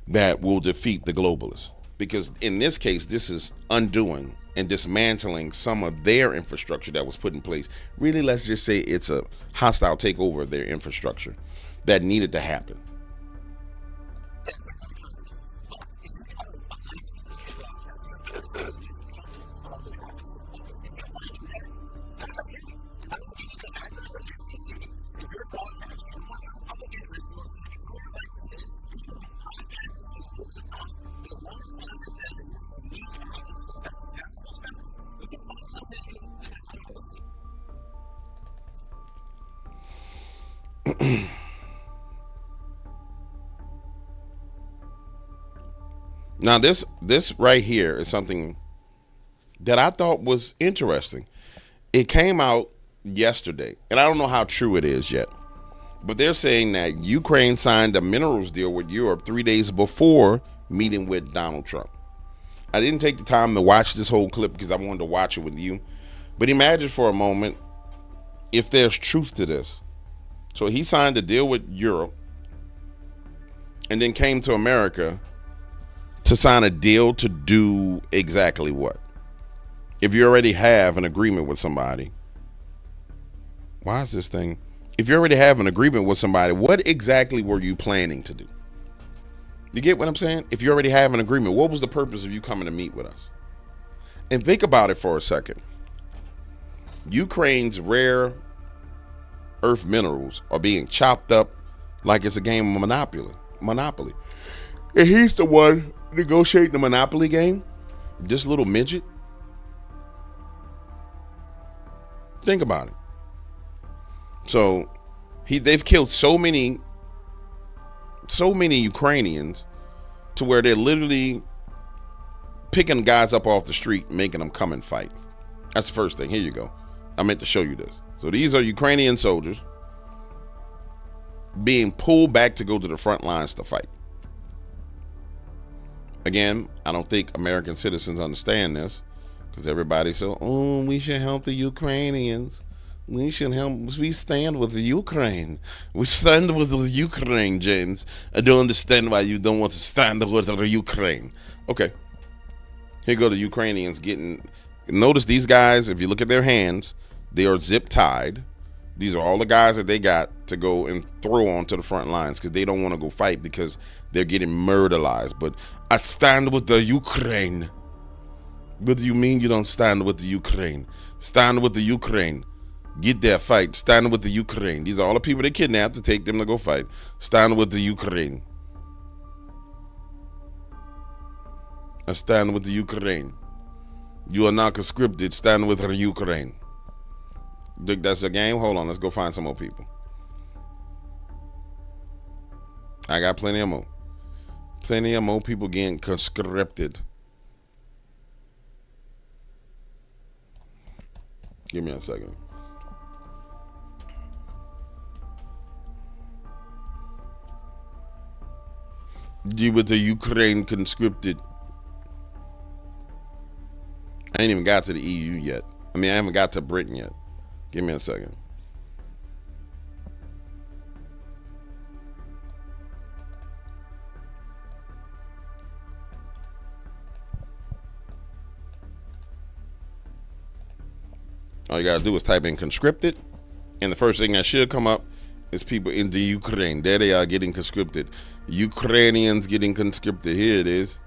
that will defeat the globalists. Because in this case, this is undoing and dismantling some of their infrastructure that was put in place. Really, let's just say it's a hostile takeover of their infrastructure that needed to happen. Now this right here is something that I thought was interesting. It came out yesterday, and I don't know how true it is yet, but they're saying that Ukraine signed a minerals deal with Europe 3 days before meeting with Donald Trump. I didn't take the time to watch this whole clip because I wanted to watch it with you, but imagine for a moment if there's truth to this. So he signed a deal with Europe and then came to America to sign a deal to do exactly what? If you already have an agreement with somebody, why is this thing? If you already have an agreement with somebody, what exactly were you planning to do? You get what I'm saying? If you already have an agreement, what was the purpose of you coming to meet with us? And think about it for a second. Ukraine's rare earth minerals are being chopped up like it's a game of Monopoly. And he's the one negotiating the Monopoly game. This little midget. Think about it. So they've killed so many Ukrainians to where they're literally picking guys up off the street, making them come and fight. That's the first thing. Here you go. I meant to show you this. So these are Ukrainian soldiers being pulled back to go to the front lines to fight. Again, I don't think American citizens understand this because everybody's so, oh, we should help the Ukrainians. We should help. We stand with the Ukraine. We stand with the Ukraine, James. I don't understand why you don't want to stand with the Ukraine. Okay. Here go the Ukrainians getting. Notice these guys, if you look at their hands, they are zip tied. These are all the guys that they got to go and throw onto the front lines because they don't want to go fight because they're getting murderized. But I stand with the Ukraine. What do you mean you don't stand with the Ukraine? Stand with the Ukraine. Get there, fight. Stand with the Ukraine. These are all the people they kidnapped to take them to go fight. Stand with the Ukraine. I stand with the Ukraine. You are not conscripted. Stand with the Ukraine. Think that's a game? Hold on. Let's go find some more people. I got plenty of more. Plenty of more people getting conscripted. Give me a second. Deal with the Ukraine conscripted. I ain't even got to the EU yet. I mean, I haven't got to Britain yet. Give me a second. All you gotta do is type in conscripted, and the first thing that should come up is people in the Ukraine. There they are getting conscripted. Ukrainians getting conscripted. Here it is.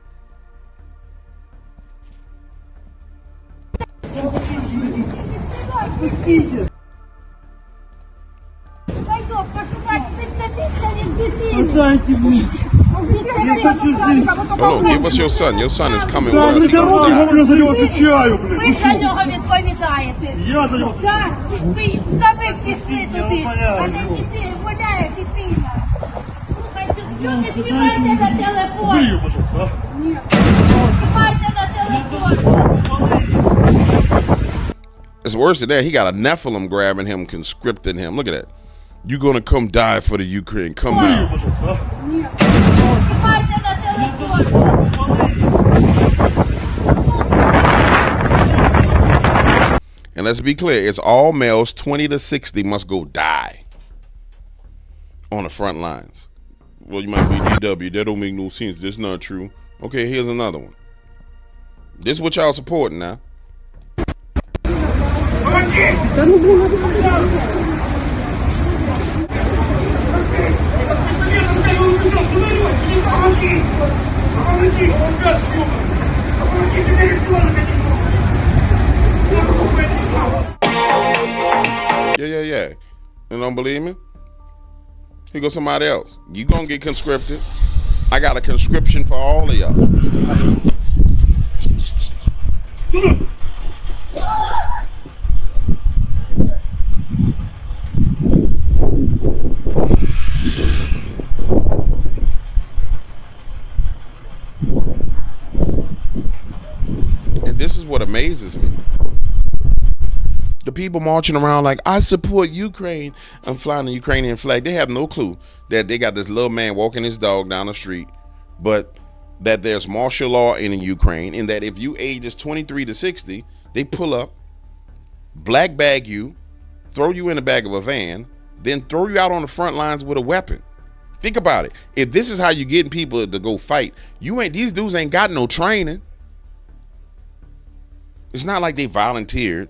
Oh no, give us your son. Your son is coming with us. He gonna die. Ви за нього відповідаєте. Я за нього. Так, ви самі пішли туди, а не діти, гуляє дитина. Слухайте, що не знімайте на телефон? Ні, знімайте на телефон. It's worse than that. He got a Nephilim grabbing him, conscripting him. Look at that. You gonna come die for the Ukraine. Come now. Знімайте на телефон. And let's be clear, it's all males 20 to 60 must go die on the front lines. Well, you might be DW. That don't make no sense. That's not true. Okay, here's another one. This is what y'all supporting now. Yeah. You don't believe me? Here goes somebody else. You gonna get conscripted. I got a conscription for all of y'all. And this is what amazes me. The people marching around like, I support Ukraine. I'm flying the Ukrainian flag. They have no clue that they got this little man walking his dog down the street, but that there's martial law in Ukraine, and that if you ages 23 to 60, they pull up, black bag you, throw you in the back of a van, then throw you out on the front lines with a weapon. Think about it. If this is how you getting people to go fight, these dudes ain't got no training. It's not like they volunteered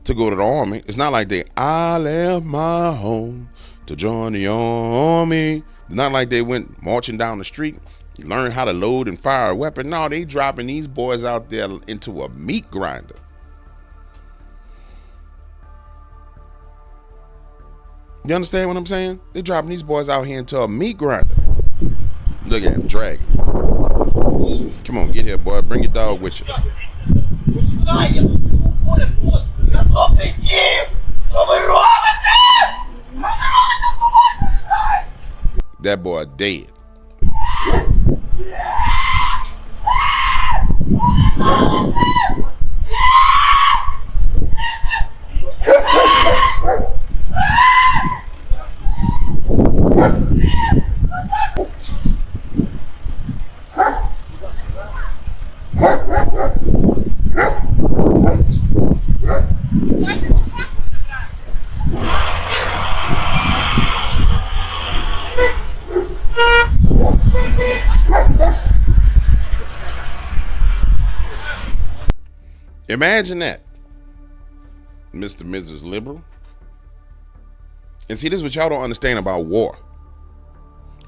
to go to the army. It's not like I left my home to join the army. It's not like they went marching down the street, learned how to load and fire a weapon. No, they dropping these boys out there into a meat grinder. You understand what I'm saying? They dropping these boys out here into a meat grinder. Look at him, dragging. Come on, get here, boy. Bring your dog with you. That boy dead. Imagine that, Mr. and Mrs. Liberal. And see, this is what y'all don't understand about war.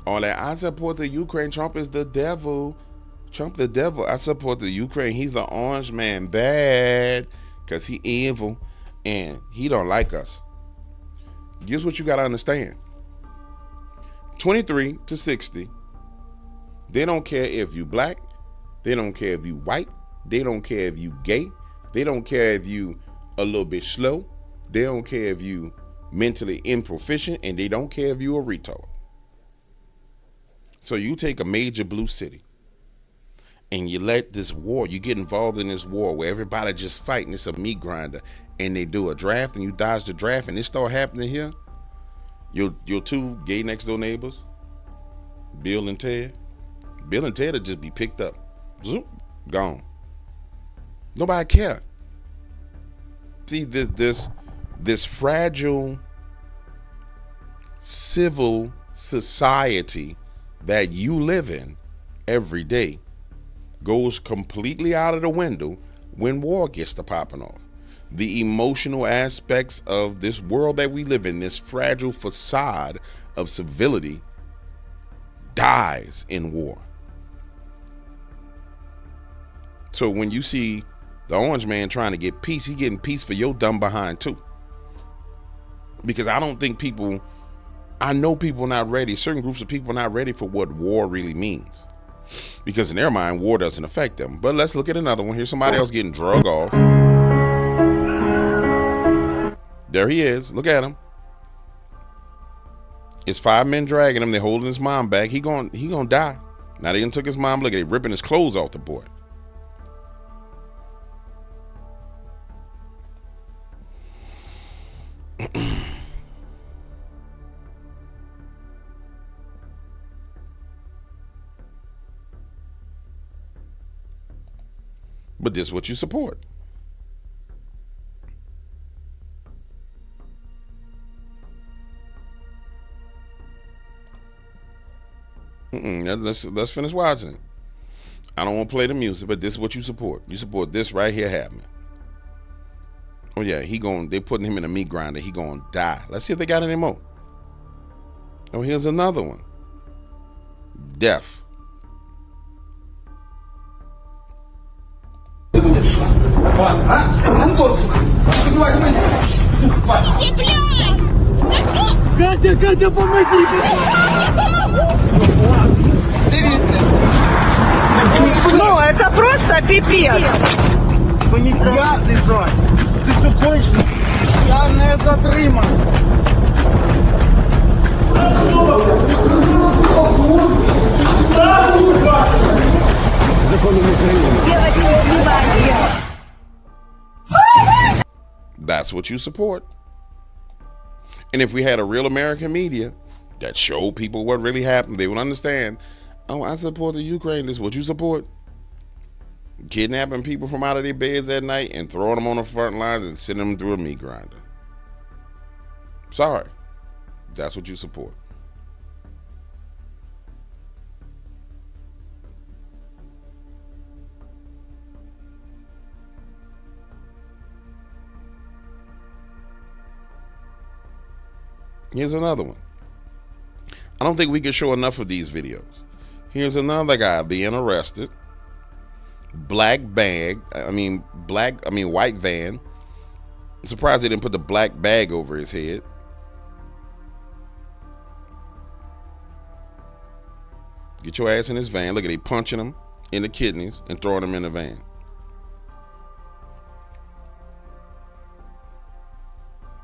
All that, I support the Ukraine. Trump is the devil. Trump the devil. I support the Ukraine. He's an orange man. Bad. Because he evil. And he don't like us. Guess what you got to understand. 23 to 60. They don't care if you black. They don't care if you white. They don't care if you gay. They don't care if you a little bit slow. They don't care if you mentally improficient, and they don't care if you a retard. So you take a major blue city and you let this war, you get involved in this war where everybody just fighting, it's a meat grinder, and they do a draft and you dodge the draft and it start happening here, your two gay next door neighbors, Bill and Ted will just be picked up, zoop, gone. Nobody care. See, this fragile civil society that you live in every day goes completely out of the window when war gets to popping off. The emotional aspects of this world that we live in, this fragile facade of civility, dies in war. So when you see the orange man trying to get peace, he getting peace for your dumb behind too. Because I know people not ready, certain groups of people not ready for what war really means. Because in their mind, war doesn't affect them. But let's look at another one. Here's somebody else getting drug off. There he is. Look at him. It's 5 men dragging him. They're holding his mom back. He gonna die. Now they done took his mom. Look at it, ripping his clothes off the boy. But this is what you support. Let's finish watching it. I don't want to play the music, but this is what you support. You support this right here happening. Oh yeah, they putting him in a meat grinder. He gonna die. Let's see if they got any more. Oh, here's another one. Death. Катя, помоги! Ну, это просто пипец. Я лежать. Ти що кончений? Я не затриманий. Законом України. That's what you support. And if we had a real American media that showed people what really happened, they would understand. Oh, I support the Ukraine. This is what you support. Kidnapping people from out of their beds at night and throwing them on the front lines and sending them through a meat grinder. Sorry. That's what you support. Here's another one. I don't think we can show enough of these videos. Here's another guy being arrested. White van. I'm surprised they didn't put the black bag over his head. Get your ass in this van. Look at they punching him in the kidneys and throwing him in the van.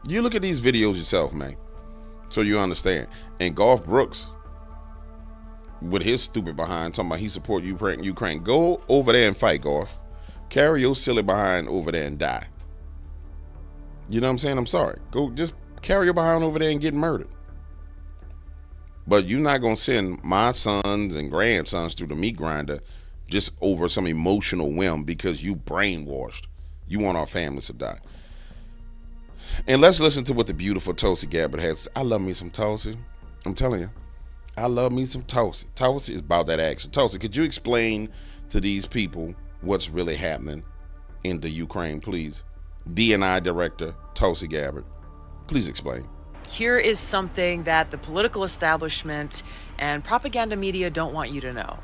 You look at these videos yourself, man, so you understand. And Garth Brooks, with his stupid behind, talking about he support Ukraine. Go over there and fight, Garth. Carry your silly behind over there and die. You know what I'm saying? I'm sorry. Go just carry your behind over there and get murdered. But you're not going to send my sons and grandsons through the meat grinder just over some emotional whim because you brainwashed. You want our families to die. And let's listen to what the beautiful Tulsi Gabbard has. I love me some Tulsi. I'm telling you. I love me some Tulsi. Tulsi is about that action. Tulsi, could you explain to these people what's really happening in the Ukraine, please? DNI Director Tulsi Gabbard, please explain. Here is something that the political establishment and propaganda media don't want you to know.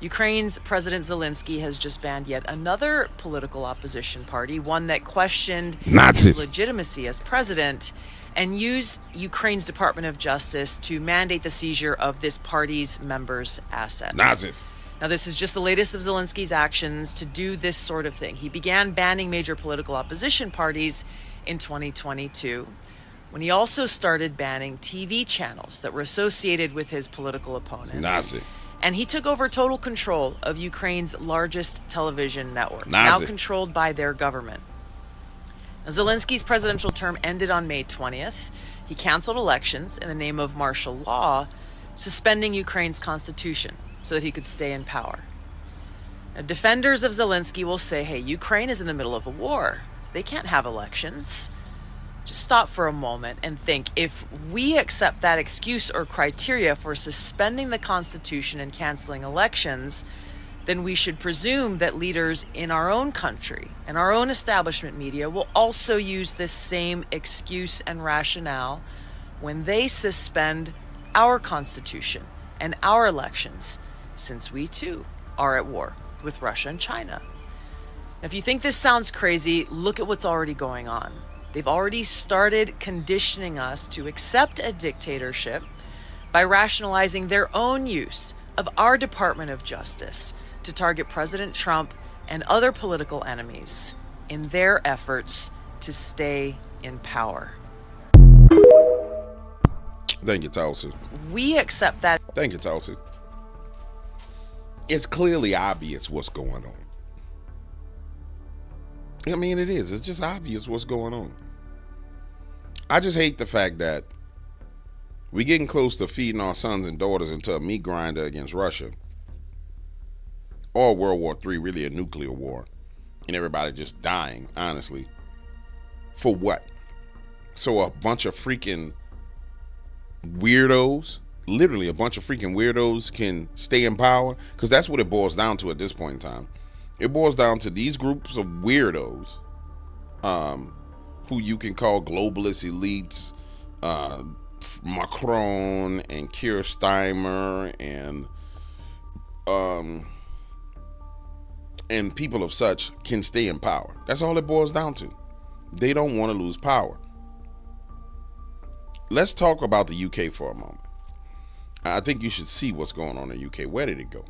Ukraine's President Zelensky has just banned yet another political opposition party, one that questioned his legitimacy as president, and used Ukraine's Department of Justice to mandate the seizure of this party's members' assets. Nazis. Now, this is just the latest of Zelensky's actions to do this sort of thing. He began banning major political opposition parties in 2022, when he also started banning TV channels that were associated with his political opponents. Nazi. And he took over total control of Ukraine's largest television network, Nazi. now controlled by their government. Zelensky's presidential term ended on May 20th. He canceled elections in the name of martial law, suspending Ukraine's constitution so that he could stay in power. Now, defenders of Zelensky will say, hey, Ukraine is in the middle of a war. They can't have elections. Just stop for a moment and think, if we accept that excuse or criteria for suspending the Constitution and canceling elections, then we should presume that leaders in our own country and our own establishment media will also use this same excuse and rationale when they suspend our Constitution and our elections, since we too are at war with Russia and China. Now, if you think this sounds crazy, look at what's already going on. They've already started conditioning us to accept a dictatorship by rationalizing their own use of our Department of Justice to target President Trump and other political enemies in their efforts to stay in power. Thank you, Tulsi. We accept that. Thank you, Tulsi. It's clearly obvious what's going on. I mean, it is. It's just obvious what's going on. I just hate the fact that we're getting close to feeding our sons and daughters into a meat grinder against Russia, or World War III, really a nuclear war, and everybody just dying, honestly. For what? So a bunch of freaking weirdos, literally a bunch of freaking weirdos, can stay in power? Because that's what it boils down to at this point in time. It boils down to these groups of weirdos, who you can call globalist elites, Macron and Keir Starmer and people of such can stay in power. That's all it boils down to. They don't want to lose power. Let's talk about the UK for a moment. I think you should see what's going on in the UK. Where did it go?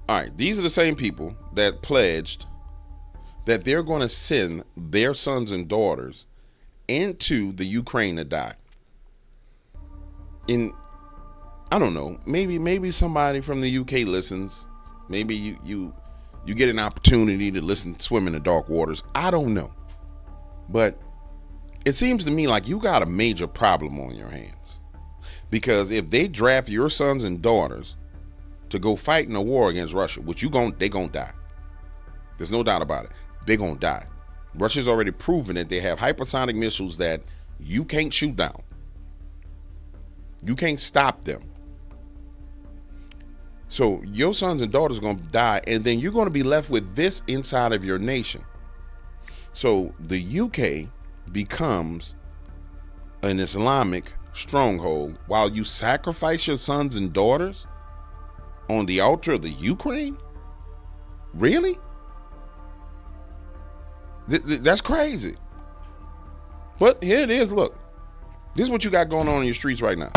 All right, these are the same people that pledged that they're going to send their sons and daughters into the Ukraine to die. I don't know, maybe somebody from the UK listens. Maybe you get an opportunity to listen, swim in the dark waters. I don't know. But it seems to me like you got a major problem on your hands. Because if they draft your sons and daughters to go fight in a war against Russia, which they gonna die. There's no doubt about it. They're gonna die. Russia's already proven that they have hypersonic missiles that you can't shoot down. You can't stop them. So your sons and daughters are gonna die, and then you're gonna be left with this inside of your nation. So the UK becomes an Islamic stronghold while you sacrifice your sons and daughters on the altar of the Ukraine? Really? That's crazy. But here it is. Look, this is what you got going on in your streets right now.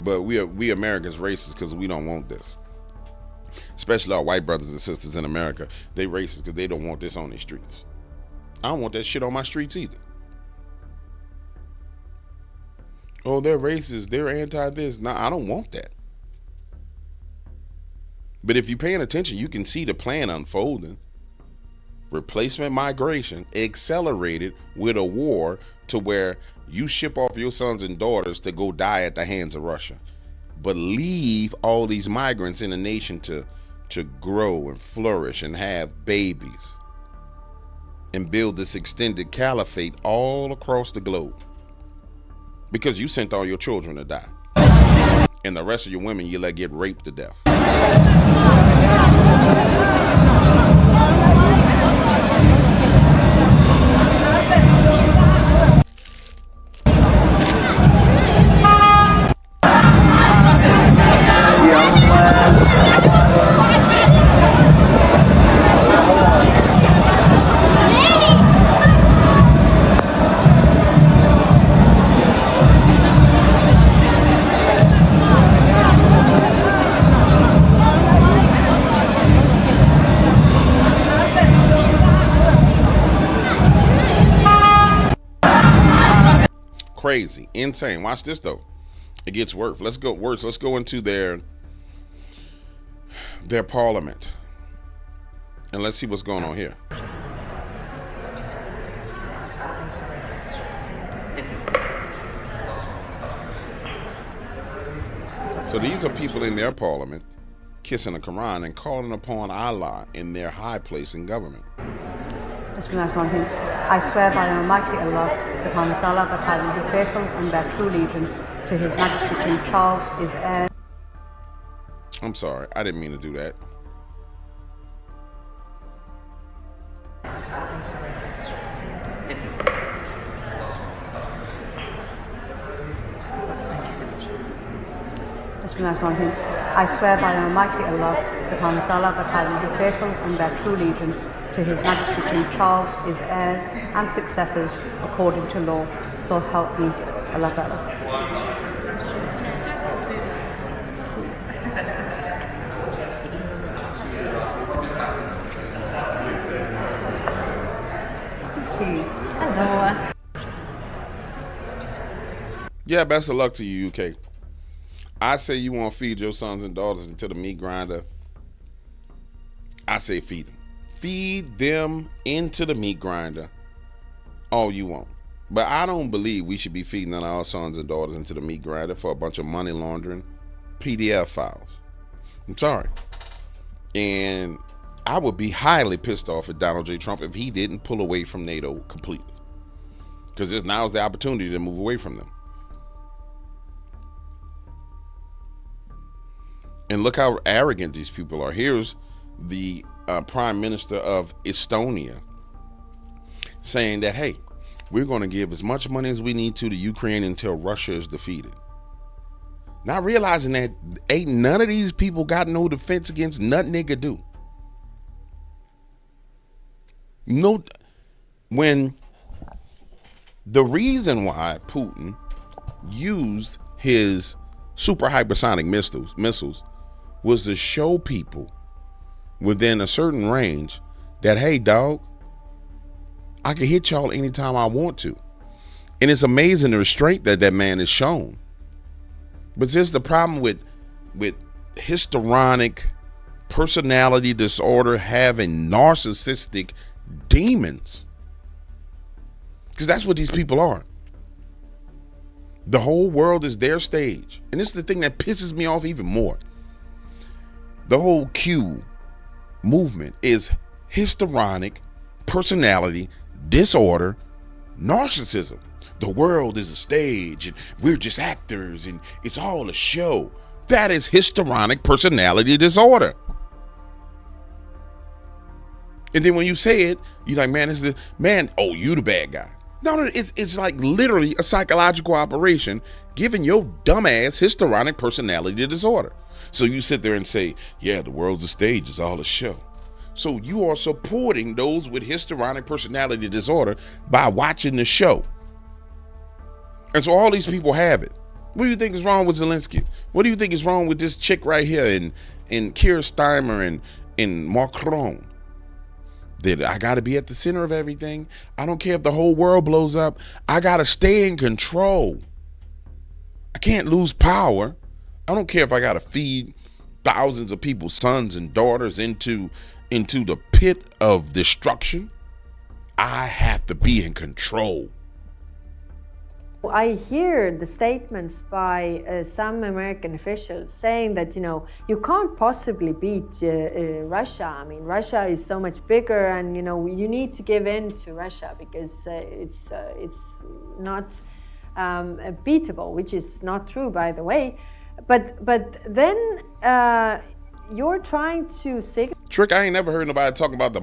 But we Americans racist because we don't want this. Especially our white brothers and sisters in America. They racist because they don't want this on their streets. I don't want that shit on my streets either. Oh, they're racist. They're anti this. No, I don't want that. But if you're paying attention, you can see the plan unfolding. Replacement migration accelerated with a war to where you ship off your sons and daughters to go die at the hands of Russia. But leave all these migrants in the nation to grow and flourish and have babies. And build this extended caliphate all across the globe. Because you sent all your children to die. And the rest of your women you let get raped to death. Crazy, insane. Watch this though. It gets worse. Let's go into their parliament, and let's see what's going on here. So these are people in their parliament kissing the Quran and calling upon Allah in their high place in government. I swear by Almighty Allah, subhanahu wa ta'ala, that I will be faithful and bear true allegiance to His Majesty King Charles, his heir. I'm sorry, I didn't mean to do that. I swear by Almighty Allah, subhanahu wa ta'ala, that I will be faithful and bear true allegiance to His Majesty King Charles, his heirs and successors, according to law. So help me Allah Ta'ala. Hello. Yeah, best of luck to you, UK. I say you want to feed your sons and daughters into the meat grinder. I say feed them. Feed them into the meat grinder all you want. But I don't believe we should be feeding our sons and daughters into the meat grinder for a bunch of money laundering PDF files. I'm sorry. And I would be highly pissed off at Donald J. Trump if he didn't pull away from NATO completely. Because now's the opportunity to move away from them. And look how arrogant these people are. Here's the Prime Minister of Estonia saying that, hey, we're going to give as much money as we need to Ukraine until Russia is defeated. Not realizing that ain't none of these people got no defense against nothing they could do. No, when the reason why Putin used his super hypersonic missiles was to show people within a certain range that, hey, dog, I can hit y'all anytime I want to. And it's amazing the restraint that that man has shown. But this is the problem with histrionic personality disorder having narcissistic demons. Because that's what these people are. The whole world is their stage. And this is the thing that pisses me off even more. The whole Q movement is histrionic personality disorder narcissism. The world is a stage and we're just actors and it's all a show. That is histrionic personality disorder. And then when you say it, you're like, man, oh, you the bad guy. No, it's like literally a psychological operation giving your dumbass histrionic personality disorder. So you sit there and say, yeah, the world's a stage, it's all a show. So you are supporting those with histrionic personality disorder by watching the show. And so all these people have it. What do you think is wrong with Zelensky? What do you think is wrong with this chick right here and Keir Starmer and Macron? That I got to be at the center of everything. I don't care if the whole world blows up. I got to stay in control. I can't lose power. I don't care if I got to feed thousands of people's sons and daughters into the pit of destruction. I have to be in control. I hear the statements by some American officials saying that, you can't possibly beat Russia. I mean, Russia is so much bigger and, you need to give in to Russia because it's not beatable, which is not true, by the way. But then you're trying to signal. Trick, I ain't never heard nobody talking about the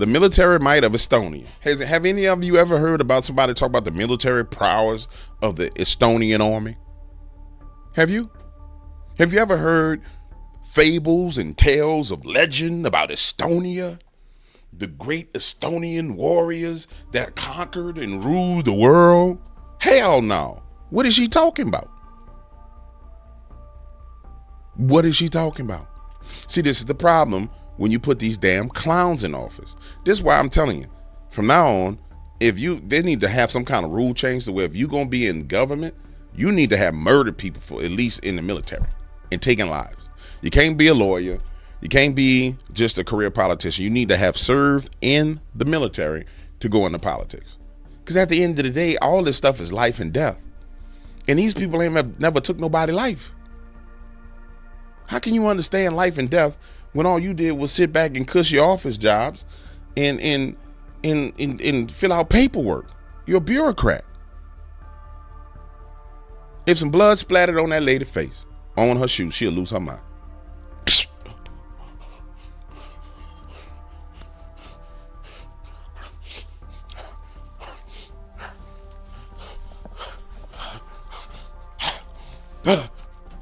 military might of Estonia. Have any of you ever heard about somebody talk about the military prowess of the Estonian army? Have you? Have you ever heard fables and tales of legend about Estonia? The great Estonian warriors that conquered and ruled the world? Hell no. What is she talking about? What is she talking about? See, this is the problem when you put these damn clowns in office. This is why I'm telling you, from now on, they need to have some kind of rule change to where if you're going to be in government, you need to have murdered people for at least in the military and taking lives. You can't be a lawyer. You can't be just a career politician. You need to have served in the military to go into politics. Because at the end of the day, all this stuff is life and death. And these people never took nobody's life. How can you understand life and death when all you did was sit back and cuss your office jobs and fill out paperwork? You're a bureaucrat. If some blood splattered on that lady's face, on her shoes, she'll lose her mind.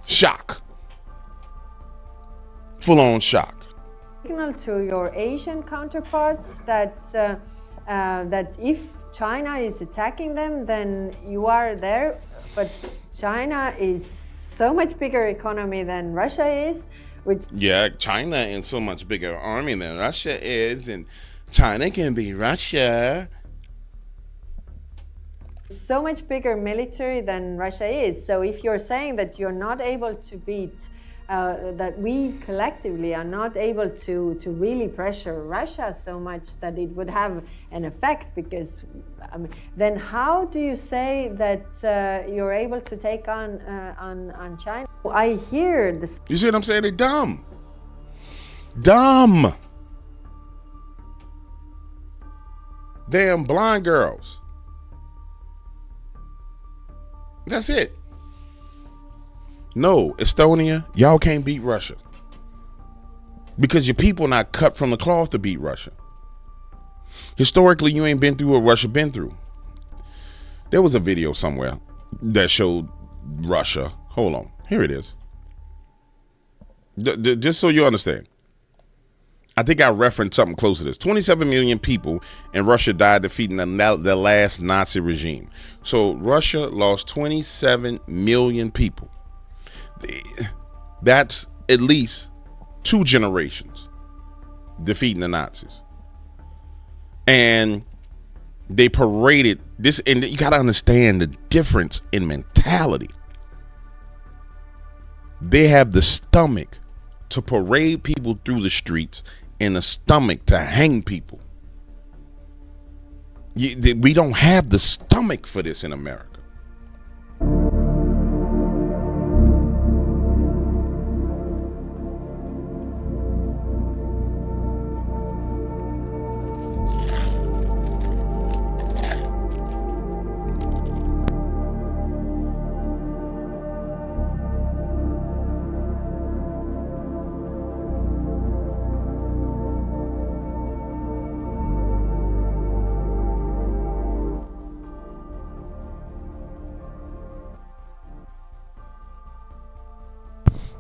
Shock. Full-on shock. Signal to your Asian counterparts that that if China is attacking them, then you are there. But China is so much bigger economy than Russia is. Yeah, China is so much bigger army than Russia is, and China can be Russia. So much bigger military than Russia is. So if you're saying that you're not able to beat, that we collectively are not able to really pressure Russia so much that it would have an effect, because then how do you say that you're able to take on China? I hear this. You see what I'm saying? They're dumb. Dumb. Damn blind girls. That's it. No, Estonia, y'all can't beat Russia because your people not cut from the cloth to beat Russia. Historically, you ain't been through what Russia been through. There was a video somewhere that showed Russia. Hold on. Here it is. Just so you understand. I think I referenced something close to this. 27 million people in Russia died defeating the last Nazi regime. So Russia lost 27 million people. That's at least 2 generations defeating the Nazis. And they paraded this, and you got to understand the difference in mentality. They have the stomach to parade people through the streets and the stomach to hang people. We don't have the stomach for this in America.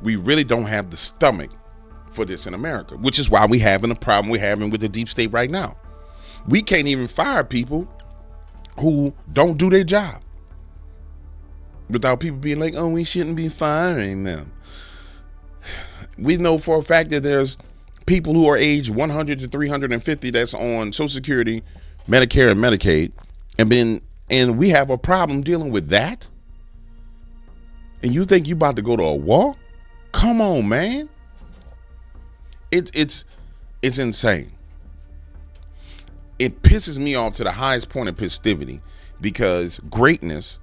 We really don't have the stomach for this in America, which is why we're having a problem we're having with the deep state right now. We can't even fire people who don't do their job without people being like, oh, we shouldn't be firing them. We know for a fact that there's people who are aged 100 to 350 that's on Social Security, Medicare, and Medicaid, and we have a problem dealing with that. And you think you about to go to a war? Come on, man. It's insane. It pisses me off to the highest point of festivity because greatness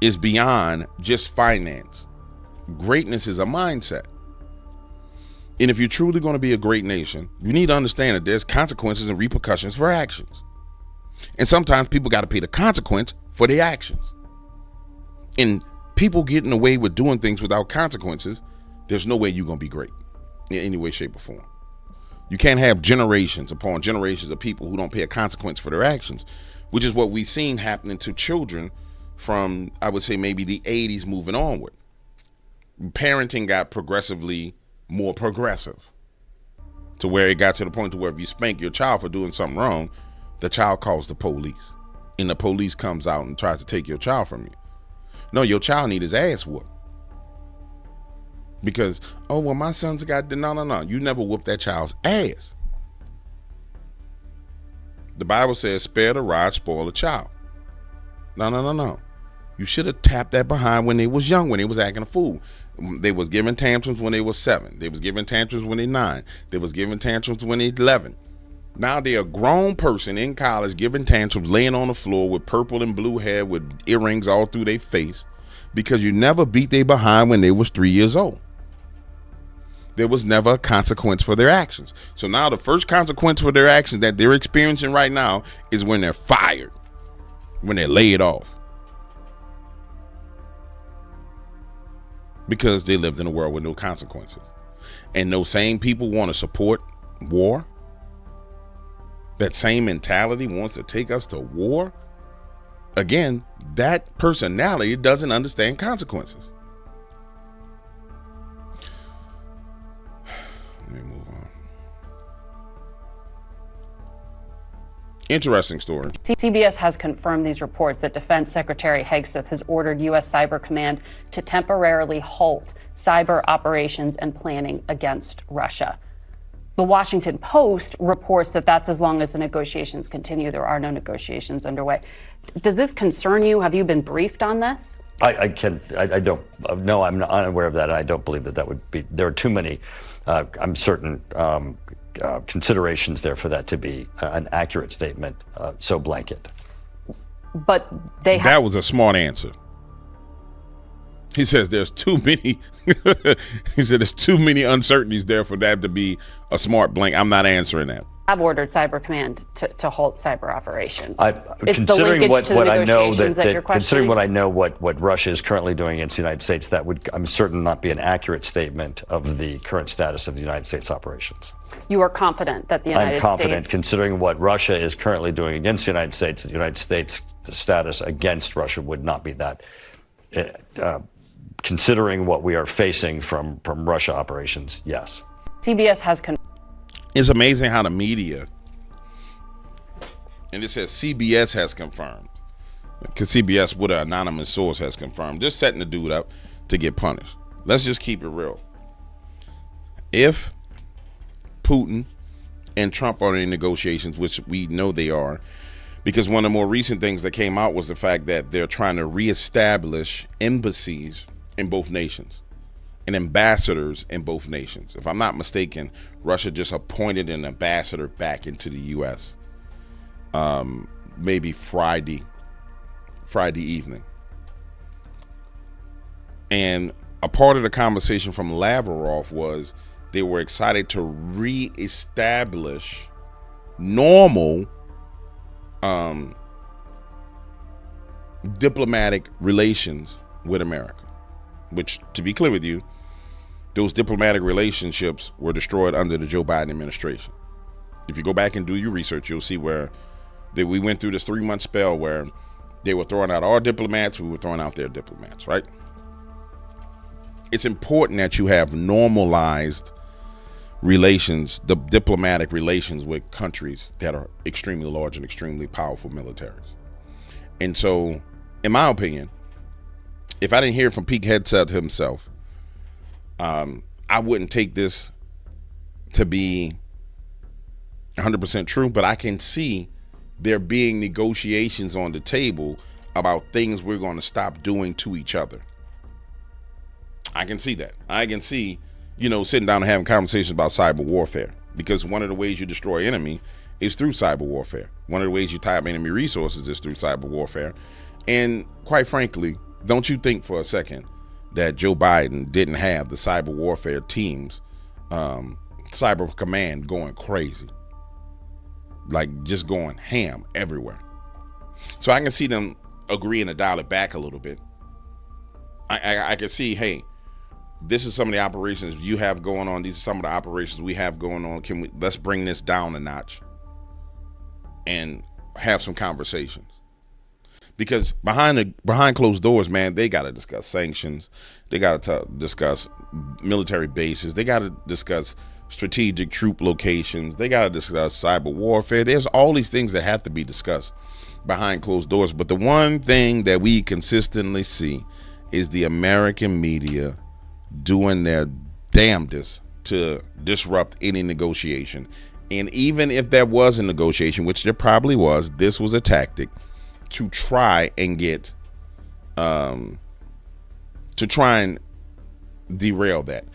is beyond just finance. Greatness is a mindset. And if you're truly going to be a great nation, you need to understand that there's consequences and repercussions for actions. And sometimes people got to pay the consequence for their actions. And people getting away with doing things without consequences, there's no way you're going to be great in any way, shape, or form. You can't have generations upon generations of people who don't pay a consequence for their actions, which is what we've seen happening to children from, I would say, maybe the 80s moving onward. Parenting got progressively more progressive to where it got to the point to where if you spank your child for doing something wrong, the child calls the police and the police comes out and tries to take your child from you. No, your child need his ass whooped. Because, oh, well, my son's got, no. You never whooped that child's ass. The Bible says, spare the rod, spoil the child. No. You should have tapped that behind when they was young, when they was acting a fool. They was giving tantrums when they was 7. They was giving tantrums when they 9. They was giving tantrums when they 11. Now they're a grown person in college giving tantrums, laying on the floor with purple and blue hair with earrings all through their face because you never beat they behind when they was 3 years old. There was never a consequence for their actions. So now the first consequence for their actions that they're experiencing right now is when they're fired, when they're laid off. Because they lived in a world with no consequences. And those same people want to support war. That same mentality wants to take us to war. Again, that personality doesn't understand consequences. Let me move on. Interesting story. CBS has confirmed these reports that Defense Secretary Hegseth has ordered U.S. Cyber Command to temporarily halt cyber operations and planning against Russia. The Washington Post reports that that's as long as the negotiations continue. There are no negotiations underway. Does this concern you? Have you been briefed on this? I don't. No, I'm not unaware of that. I don't believe that would be. There are too many. I'm certain considerations there for that to be an accurate statement. So blanket. But they. That was a smart answer. He says there's too many. He said there's too many uncertainties there for that to be a smart blank. I'm not answering that. I've ordered Cyber Command to halt cyber operations. Considering what I know considering what I know what Russia is currently doing against the United States, that would, I'm certain, not be an accurate statement of the current status of the United States operations. You are confident that the United States... I'm confident, considering what Russia is currently doing against the United States status against Russia would not be that. Considering what we are facing from Russia operations, yes. CBS has... It's amazing how the media, and it says CBS has confirmed, because CBS, with an anonymous source, has confirmed, just setting the dude up to get punished. Let's just keep it real. If Putin and Trump are in negotiations, which we know they are, because one of the more recent things that came out was the fact that they're trying to reestablish embassies in both nations and ambassadors in both nations. If I'm not mistaken, Russia just appointed an ambassador back into the U.S. Maybe Friday evening. And a part of the conversation from Lavrov was they were excited to reestablish normal diplomatic relations with America, which, to be clear with you, those diplomatic relationships were destroyed under the Joe Biden administration. If you go back and do your research, you'll see where we went through this 3-month spell where they were throwing out our diplomats, we were throwing out their diplomats, right? It's important that you have normalized relations, the diplomatic relations with countries that are extremely large and extremely powerful militaries. And so, in my opinion, if I didn't hear from Pete Hegseth himself, I wouldn't take this to be 100% true, but I can see there being negotiations on the table about things we're going to stop doing to each other. I can see that. I can see, sitting down and having conversations about cyber warfare, because one of the ways you destroy enemy is through cyber warfare. One of the ways you tie up enemy resources is through cyber warfare. And quite frankly, don't you think for a second that Joe Biden didn't have the cyber warfare teams, cyber command going crazy, like just going ham everywhere. So I can see them agreeing to dial it back a little bit. I can see, hey, this is some of the operations you have going on. These are some of the operations we have going on. Let's bring this down a notch and have some conversations. Because behind closed doors, man, they got to discuss sanctions. They got to discuss military bases. They got to discuss strategic troop locations. They got to discuss cyber warfare. There's all these things that have to be discussed behind closed doors. But the one thing that we consistently see is the American media doing their damnedest to disrupt any negotiation, And even if there was a negotiation, which there probably was, this was a tactic to try and get, to try and derail that.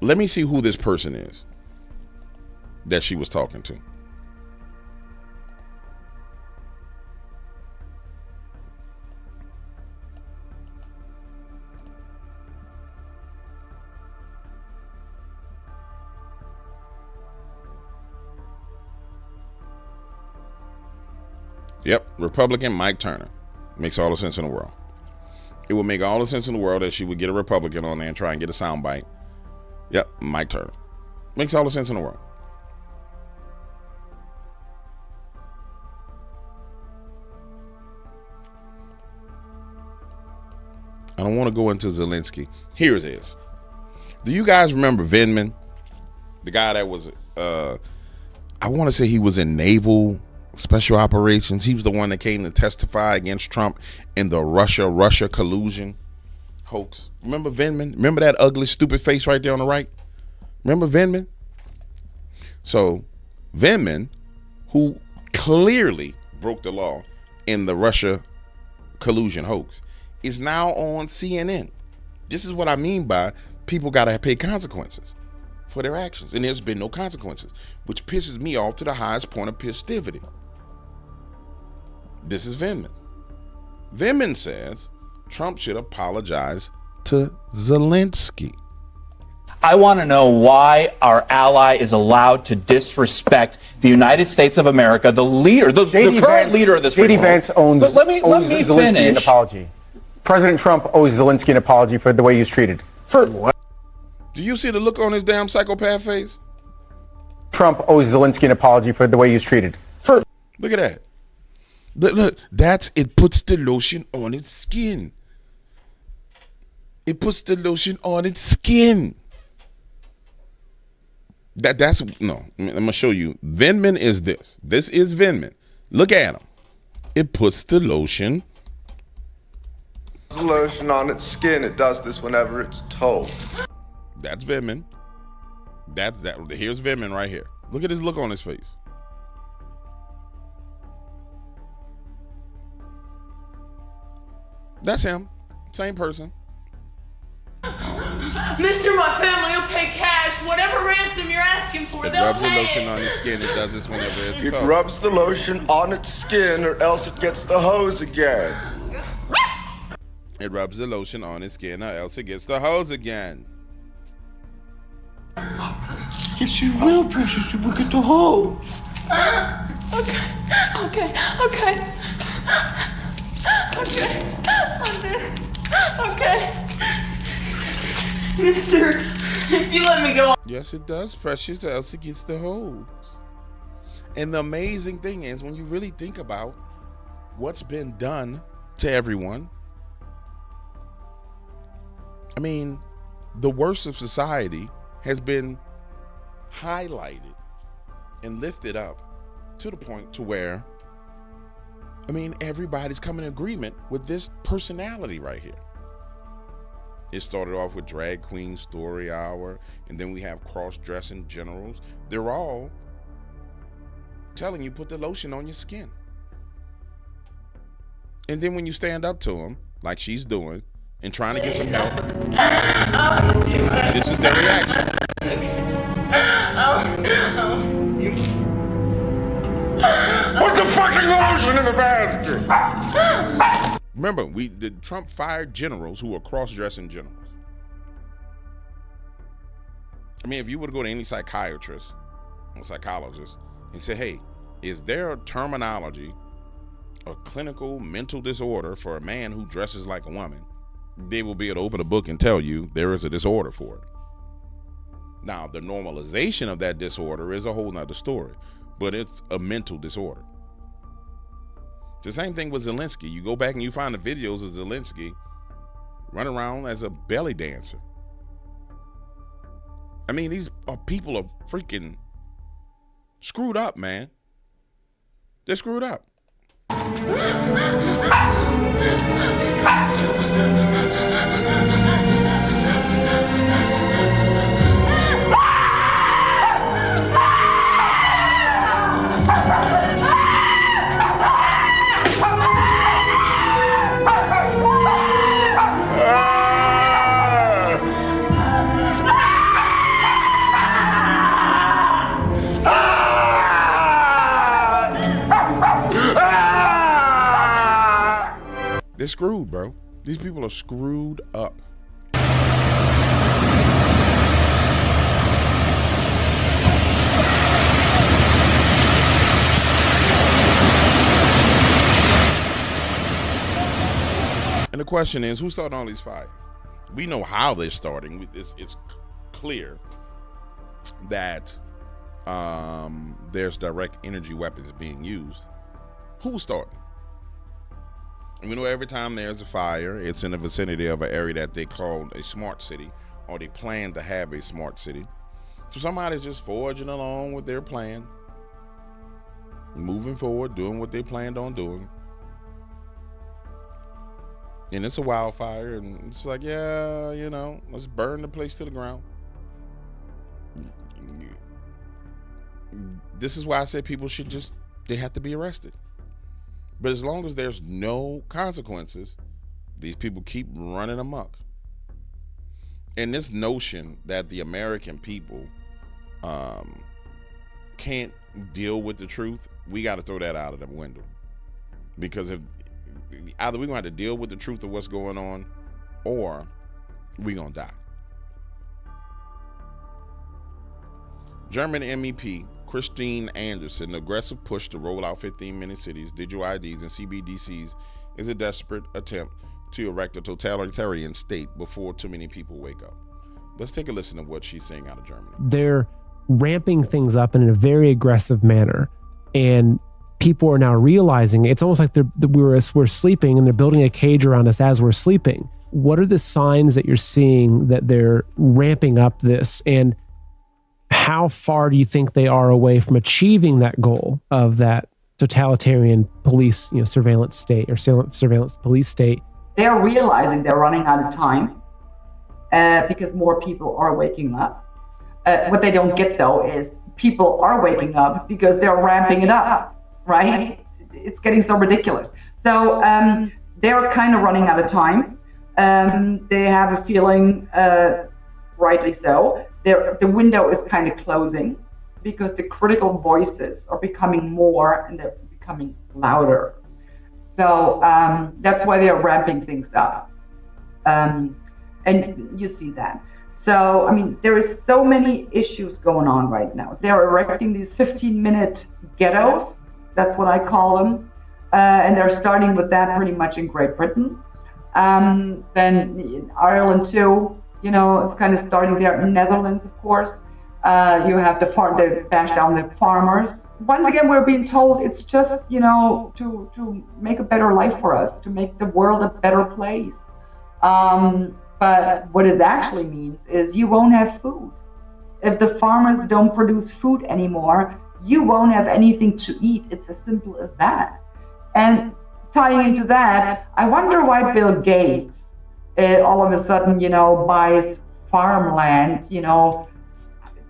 Let me see who this person is that she was talking to. Yep, Republican Mike Turner. Makes all the sense in the world. It would make all the sense in the world that she would get a Republican on there and try and get a soundbite. Yep, Mike Turner. Makes all the sense in the world. I don't want to go into Zelensky. Here it is. Do you guys remember Vindman? The guy that was, I want to say he was in naval special operations. He was the one that came to testify against Trump in the Russia collusion hoax. Remember Vindman? Remember that ugly, stupid face right there on the right? Remember Vindman? So Vindman, who clearly broke the law in the Russia collusion hoax, is now on CNN. This is what I mean by people got to pay consequences for their actions. And there's been no consequences, which pisses me off to the highest point of festivity. This is Vindman. Vindman says Trump should apologize to Zelensky. I want to know why our ally is allowed to disrespect the United States of America, the leader, the current leader of this. JD Vance owes Zelensky finish. an apology. President Trump owes Zelensky an apology for the way he was treated. For what? Do you see the look on his damn psychopath face? Trump owes Zelensky an apology for the way he was treated. Look at that. Look, it puts the lotion on its skin. It puts the lotion on its skin. No, I'm going to show you. Vindman is this. This is Vindman. Look at him. It puts the lotion. The lotion on its skin. It does this whenever it's told. That's Vindman. Here's Vindman right here. Look at his look on his face. That's him. Same person. Mister, my family will pay cash. Whatever ransom you're asking for, It they'll rubs the pay lotion it. on his skin. It does this whenever it's It told. rubs the lotion on its skin or else it gets the hose again. It rubs the lotion on its skin or else it gets the hose again. Yes, you will, precious. You will get the hose. Okay. Mister, if you let me go. Yes, it does, precious, or else it gets the hose. And the amazing thing is, when you really think about what's been done to everyone, I mean, the worst of society has been highlighted and lifted up to the point to where, I mean, everybody's come in agreement with this personality right here. It started off with Drag Queen Story Hour, and then we have cross-dressing generals. They're all telling you put the lotion on your skin. And then when you stand up to them, like she's doing, and trying to get some help, this is their reaction. Put the fucking lotion in the basket! Remember, Trump fired generals who were cross-dressing generals. I mean, if you were to go to any psychiatrist or psychologist and say, hey, is there a terminology, a clinical mental disorder for a man who dresses like a woman? They will be able to open a book and tell you there is a disorder for it. Now, the normalization of that disorder is a whole nother story, but it's a mental disorder. It's the same thing with Zelensky. You go back and you find the videos of Zelensky running around as a belly dancer. I mean, these people are freaking screwed up, man. They're screwed up. screwed, bro. These people are screwed up. And the question is, who started all these fires? We know how they're starting. It's clear that there's direct energy weapons being used. Who's starting? And we know every time there's a fire, it's in the vicinity of an area that they call a smart city, or they plan to have a smart city. So somebody's just forging along with their plan, moving forward, doing what they planned on doing. And it's a wildfire, and it's like, yeah, you know, let's burn the place to the ground. This is why I say people should they have to be arrested. But as long as there's no consequences, these people keep running amok. And this notion that the American people can't deal with the truth, we got to throw that out of the window. Because if either we're going to have to deal with the truth of what's going on, or we're going to die. German MEP Christine Anderson, the aggressive push to roll out 15-minute cities, digital IDs, and CBDCs is a desperate attempt to erect a totalitarian state before too many people wake up. Let's take a listen to what she's saying out of Germany. They're ramping things up in a very aggressive manner, and people are now realizing it's almost like we're sleeping and they're building a cage around us as we're sleeping. What are the signs that you're seeing that they're ramping up this, and how far do you think they are away from achieving that goal of that totalitarian police, surveillance state or surveillance police state? They're realizing they're running out of time because more people are waking up. What they don't get though is people are waking up because they're ramping it up, right? It's getting so ridiculous. So they're kind of running out of time. They have a feeling, rightly so, the window is kind of closing because the critical voices are becoming more and they're becoming louder. So that's why they're ramping things up. And you see that. So, I mean, there is so many issues going on right now. They're erecting these 15-minute ghettos. That's what I call them. And they're starting with that pretty much in Great Britain. Then in Ireland too, it's kind of starting there. In Netherlands, of course, you have they bash down the farmers. Once again, we're being told it's just, to make a better life for us, to make the world a better place. But what it actually means is you won't have food. If the farmers don't produce food anymore, you won't have anything to eat. It's as simple as that. And tying into that, I wonder why Bill Gates all of a sudden, buys farmland,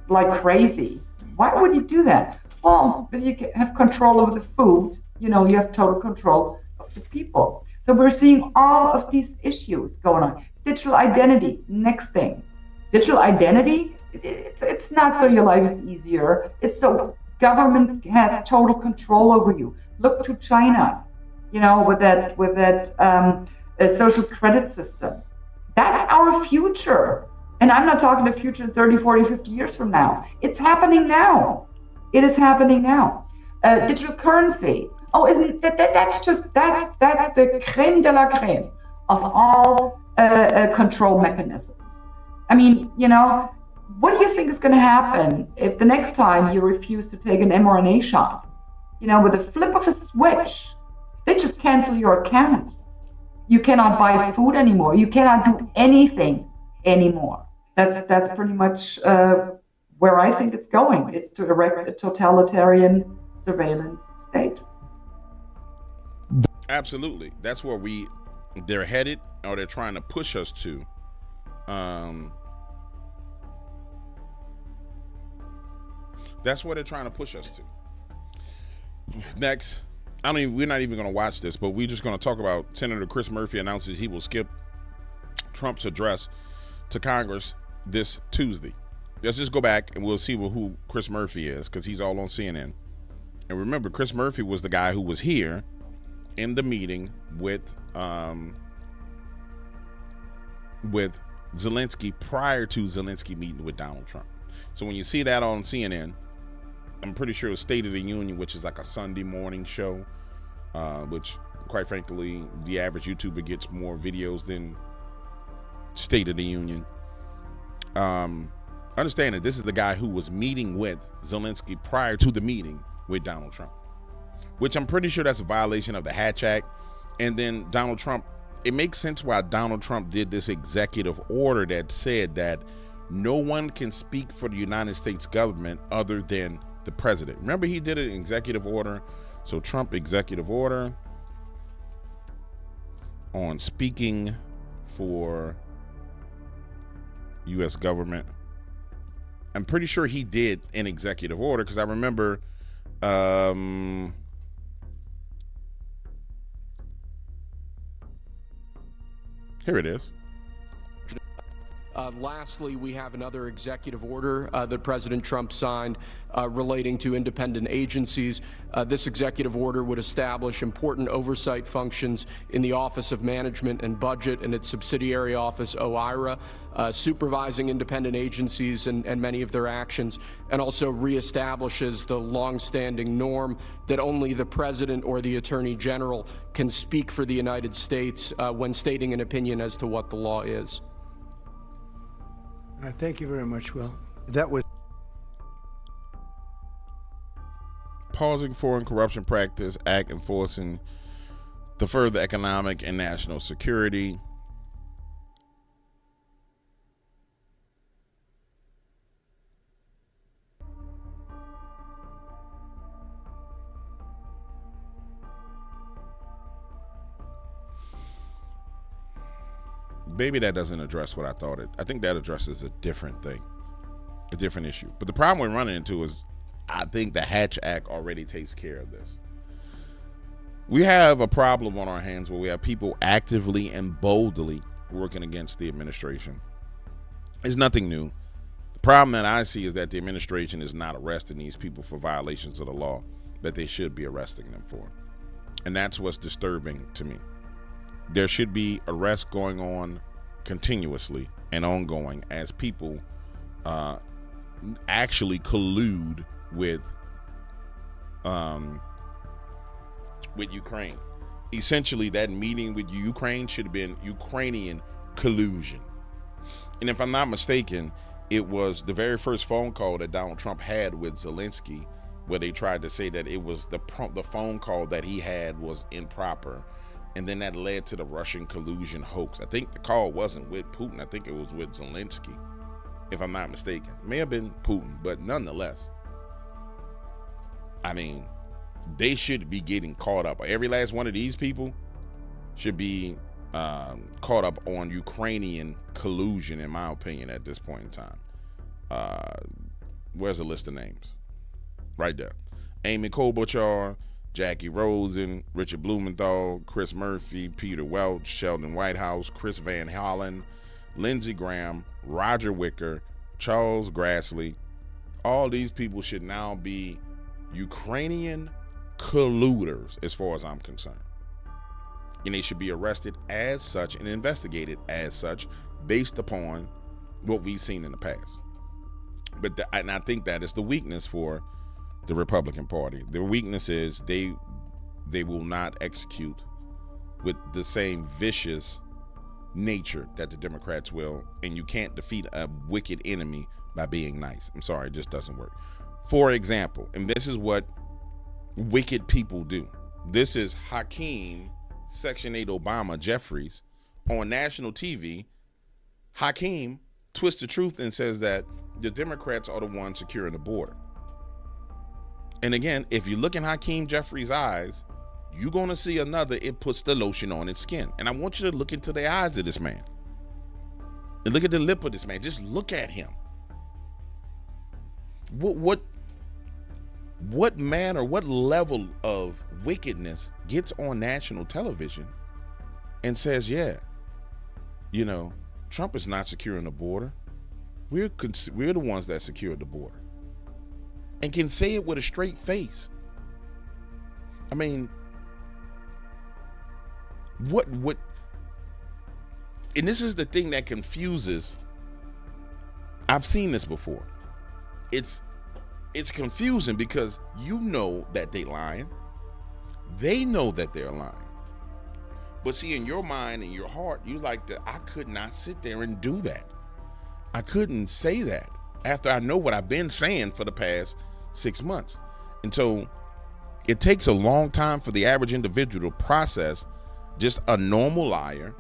like crazy. Why would he do that? Well, if you have control over the food, you have total control of the people. So we're seeing all of these issues going on. Digital identity, next thing. Digital identity, it's not so your life is easier. It's so government has total control over you. Look to China, with that social credit system. That's our future. And I'm not talking the future 30, 40, 50 years from now. It's happening now. It is happening now. Digital currency. Oh, isn't that's the creme de la creme of all control mechanisms. I mean, what do you think is going to happen if the next time you refuse to take an mRNA shot? With a flip of a switch, they just cancel your account. You cannot buy food anymore. You cannot do anything anymore. That's pretty much where I think it's going. It's to erect a totalitarian surveillance state. Absolutely. That's where they're headed, or they're trying to push us to. That's where they're trying to push us to. Next, we're not even going to watch this, but we're just going to talk about Senator Chris Murphy announces he will skip Trump's address to Congress this Tuesday. Let's just go back and we'll see who Chris Murphy is, because he's all on CNN. And remember, Chris Murphy was the guy who was here in the meeting with Zelensky prior to Zelensky meeting with Donald Trump. So when you see that on CNN, I'm pretty sure it's State of the Union, which is like a Sunday morning show, which quite frankly, the average YouTuber gets more videos than State of the Union. Understand that this is the guy who was meeting with Zelensky prior to the meeting with Donald Trump, which I'm pretty sure that's a violation of the Hatch Act. And then Donald Trump, it makes sense why Donald Trump did this executive order that said that no one can speak for the United States government other than the president. Remember, he did an executive order. So Trump executive order on speaking for U.S. government. I'm pretty sure he did an executive order because I remember here it is. Lastly, we have another executive order that President Trump signed relating to independent agencies. This executive order would establish important oversight functions in the Office of Management and Budget and its subsidiary office, OIRA, supervising independent agencies and many of their actions, and also reestablishes the longstanding norm that only the President or the Attorney General can speak for the United States when stating an opinion as to what the law is. Thank you very much, Will. That was Pausing Foreign Corruption Practice Act enforcing the further economic and national security. Maybe that doesn't address what I thought it. I think that addresses a different thing, a different issue. But the problem we're running into is I think the Hatch Act already takes care of this. We have a problem on our hands where we have people actively and boldly working against the administration. It's nothing new. The problem that I see is that the administration is not arresting these people for violations of the law that they should be arresting them for. And that's what's disturbing to me. There should be arrests going on continuously and ongoing as people actually collude with Ukraine. Essentially, that meeting with Ukraine should have been Ukrainian collusion. And if I'm not mistaken, it was the very first phone call that Donald Trump had with Zelensky, where they tried to say that it was the phone call that he had was improper. And then that led to the Russian collusion hoax. I think the call wasn't with Putin. I think it was with Zelensky, if I'm not mistaken. It may have been Putin, but nonetheless, I mean, they should be getting caught up. Every last one of these people should be caught up on Ukrainian collusion, in my opinion, at this point in time. Where's the list of names? Right there. Amy Klobuchar, Jackie Rosen, Richard Blumenthal, Chris Murphy, Peter Welch, Sheldon Whitehouse, Chris Van Hollen, Lindsey Graham, Roger Wicker, Charles Grassley. All these people should now be Ukrainian colluders as far as I'm concerned. And they should be arrested as such and investigated as such based upon what we've seen in the past. And I think that is the weakness for the Republican Party. Their weakness is they will not execute with the same vicious nature that the Democrats will, and you can't defeat a wicked enemy by being nice. I'm sorry, it just doesn't work. For example, and this is what wicked people do. This is Hakeem, Section 8 Obama Jeffries, on national TV. Hakeem twists the truth and says that the Democrats are the ones securing the border. And again, if you look in Hakeem Jeffries' eyes, you're going to see another, it puts the lotion on its skin. And I want you to look into the eyes of this man. And look at the lip of this man. Just look at him. What man or what level of wickedness gets on national television and says, yeah, you know, Trump is not securing the border. We're the ones that secured the border. And can say it with a straight face. I mean, What, and this is the thing that confuses. I've seen this before. It's confusing because you know that they lying. They know that they're lying. But see, in your mind and your heart, you like that. I could not sit there and do that. I couldn't say that after I know what I've been saying for the past 6 months. And so it takes a long time for the average individual to process just a normal liar,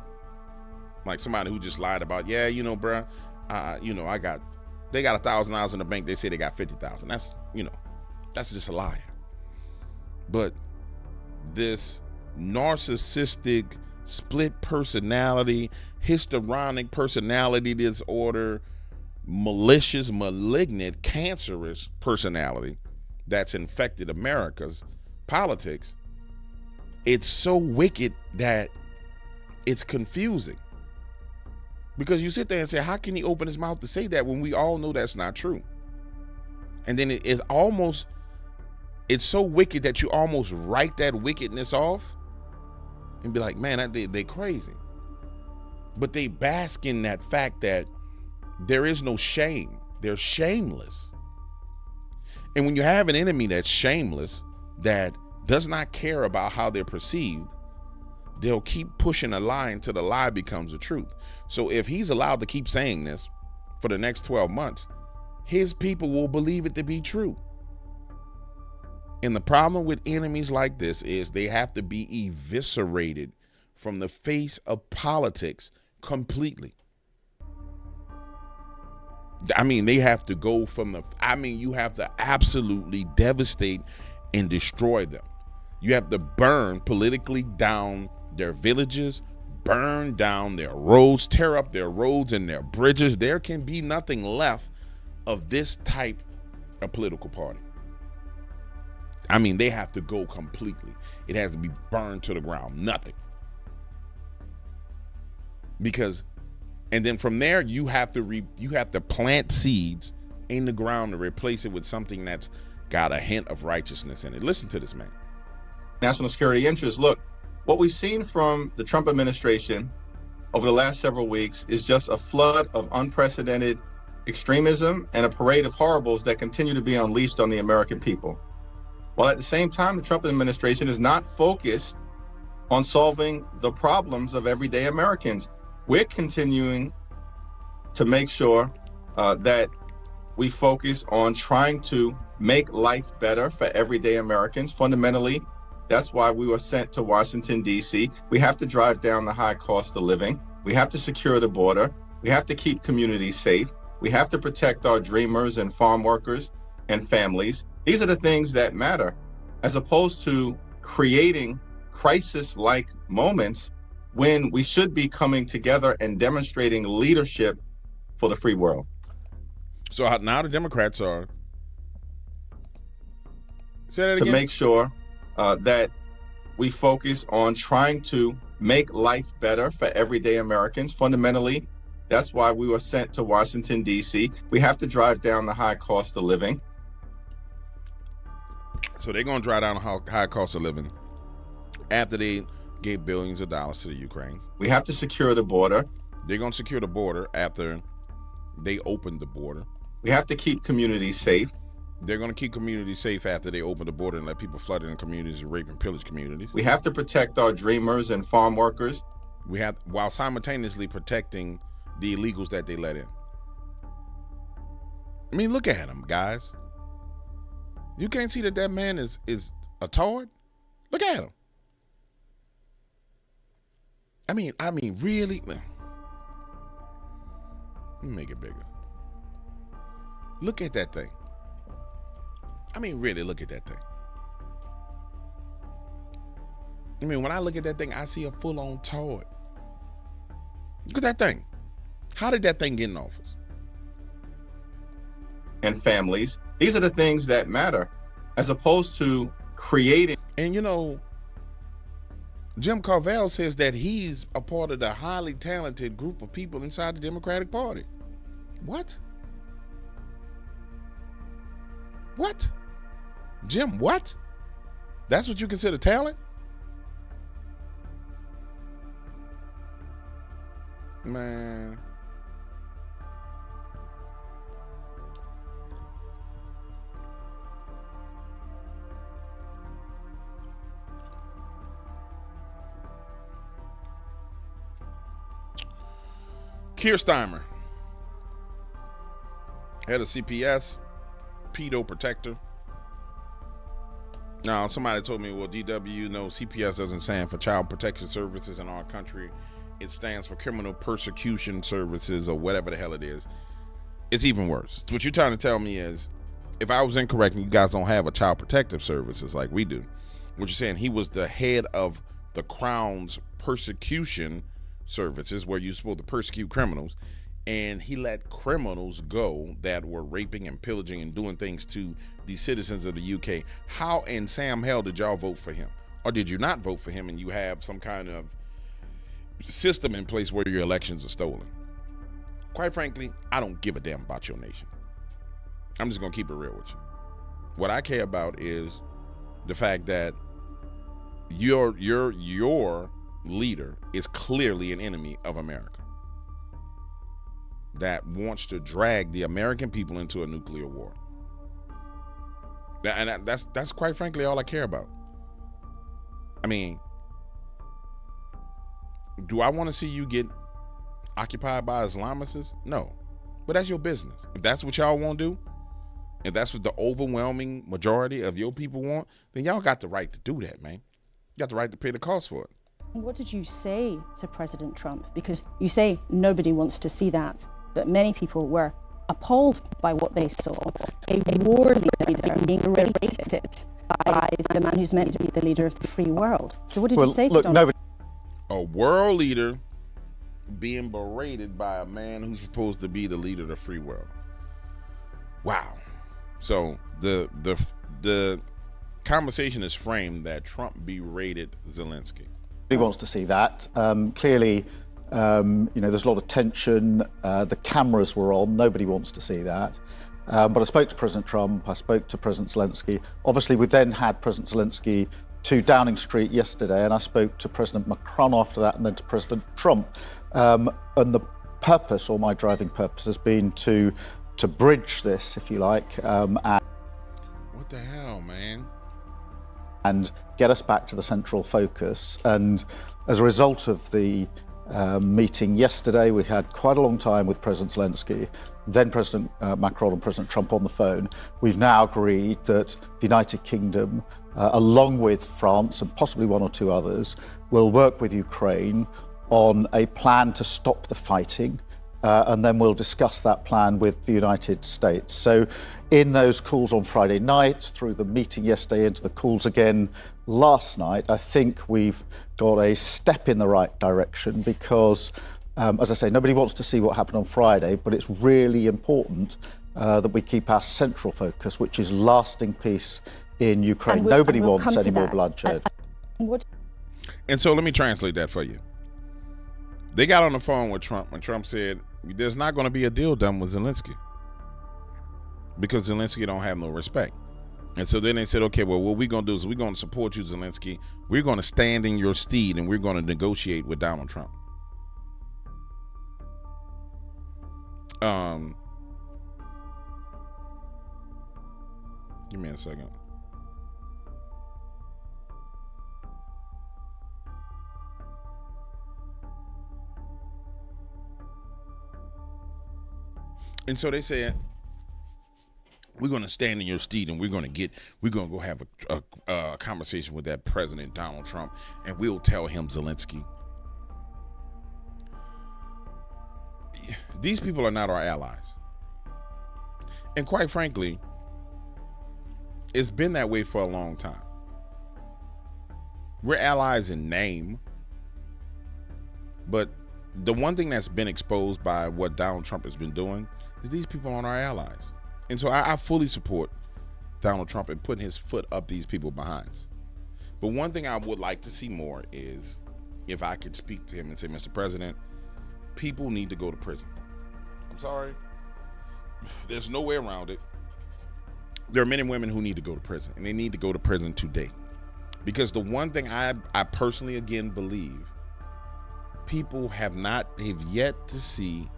like somebody who just lied about, yeah, you know, bruh, they got $1,000 in the bank. They say they got 50,000. That's, that's just a liar. But this narcissistic, split personality, histrionic personality disorder, malicious, malignant, cancerous personality that's infected America's politics, it's so wicked that it's confusing. Because you sit there and say, how can he open his mouth to say that when we all know that's not true? And then it's so wicked that you almost write that wickedness off and be like, man, they crazy. But they bask in that fact that there is no shame. They're shameless. And when you have an enemy that's shameless, that does not care about how they're perceived, they'll keep pushing a lie until the lie becomes the truth. So if he's allowed to keep saying this for the next 12 months, his people will believe it to be true. And the problem with enemies like this is they have to be eviscerated from the face of politics completely. I mean, they have to go from you have to absolutely devastate and destroy them. You have to burn politically down their villages, burn down their roads, tear up their roads and their bridges. There can be nothing left of this type of political party. I mean, they have to go completely. It has to be burned to the ground. Nothing. And then from there, you have to plant seeds in the ground to replace it with something that's got a hint of righteousness in it. Listen to this man. National security interests. Look, what we've seen from the Trump administration over the last several weeks is just a flood of unprecedented extremism and a parade of horribles that continue to be unleashed on the American people. While at the same time, the Trump administration is not focused on solving the problems of everyday Americans. We're continuing to make sure that we focus on trying to make life better for everyday Americans. Fundamentally, that's why we were sent to Washington, D.C. We have to drive down the high cost of living. We have to secure the border. We have to keep communities safe. We have to protect our dreamers and farm workers and families. These are the things that matter, as opposed to creating crisis-like moments when we should be coming together and demonstrating leadership for the free world. So now the Democrats are to make sure that we focus on trying to make life better for everyday Americans. Fundamentally, that's why we were sent to Washington, D.C. We have to drive down the high cost of living. So they're going to drive down the high cost of living after they gave billions of dollars to the Ukraine. We have to secure the border. They're going to secure the border after they opened the border. We have to keep communities safe. They're going to keep communities safe after they open the border and let people flood in communities and rape and pillage communities. We have to protect our dreamers and farm workers. While simultaneously protecting the illegals that they let in. I mean, look at him, guys. You can't see that man is a tard? Look at him. I mean, really? Let me make it bigger. Look at that thing. I mean, really, look at that thing. I mean, when I look at that thing, I see a full-on tard. Look at that thing. How did that thing get in office? And families. These are the things that matter, as opposed to creating. And Jim Carvell says that he's a part of the highly talented group of people inside the Democratic Party. What? What? Jim, what? That's what you consider talent? Man. Keir Starmer, head of CPS, pedo protector. Now, somebody told me, well, DW, no, CPS doesn't stand for Child Protection Services in our country. It stands for Criminal Persecution Services or whatever the hell it is. It's even worse. What you're trying to tell me is, if I was incorrect and you guys don't have a Child Protective Services like we do, what you're saying, he was the head of the Crown's Persecution Services, where you're supposed to persecute criminals, and he let criminals go that were raping and pillaging and doing things to the citizens of the UK. How in Sam hell did y'all vote for him? Or did you not vote for him and you have some kind of system in place where your elections are stolen? Quite frankly, I don't give a damn about your nation. I'm just gonna keep it real with you. What I care about is the fact that your leader is clearly an enemy of America that wants to drag the American people into a nuclear war. And that's quite frankly all I care about. I mean, do I want to see you get occupied by Islamists? No. But that's your business. If that's what y'all want to do, if that's what the overwhelming majority of your people want, then y'all got the right to do that, man. You got the right to pay the cost for it. What did you say to President Trump? Because you say nobody wants to see that, but many people were appalled by what they saw. A war leader being berated by the man who's meant to be the leader of the free world. So what did you say to Donald Trump? A world leader being berated by a man who's supposed to be the leader of the free world. Wow. So the conversation is framed that Trump berated Zelensky. He wants to see that. Clearly, there's a lot of tension. The cameras were on. Nobody wants to see that. But I spoke to President Trump. I spoke to President Zelensky. Obviously, we then had President Zelensky to Downing Street yesterday, and I spoke to President Macron after that, and then to President Trump. And the purpose, or my driving purpose, has been to bridge this, if you like. What the hell, man? And get us back to the central focus. And as a result of the meeting yesterday, we had quite a long time with President Zelensky, then President Macron and President Trump on the phone. We've now agreed that the United Kingdom, along with France and possibly one or two others, will work with Ukraine on a plan to stop the fighting. And then we'll discuss that plan with the United States. So in those calls on Friday night, through the meeting yesterday, into the calls again last night, I think we've got a step in the right direction because, as I say, nobody wants to see what happened on Friday, but it's really important that we keep our central focus, which is lasting peace in Ukraine. Nobody wants any more bloodshed. And so let me translate that for you. They got on the phone with Trump when Trump said there's not going to be a deal done with Zelensky because Zelensky don't have no respect. And so then they said, okay, well, what we're going to do is we're going to support you, Zelensky. We're going to stand in your stead and we're going to negotiate with Donald Trump. Give me a second. And so they said, we're going to stand in your stead and we're going to go have a conversation with that President Donald Trump, and we'll tell him, Zelensky, these people are not our allies. And quite frankly, it's been that way for a long time. We're allies in name, but the one thing that's been exposed by what Donald Trump has been doing is these people aren't our allies. And so I fully support Donald Trump in putting his foot up these people behinds. But one thing I would like to see more is if I could speak to him and say, Mr. President, people need to go to prison. I'm sorry. There's no way around it. There are men and women who need to go to prison, and they need to go to prison today. Because the one thing I personally, again, believe people have yet to see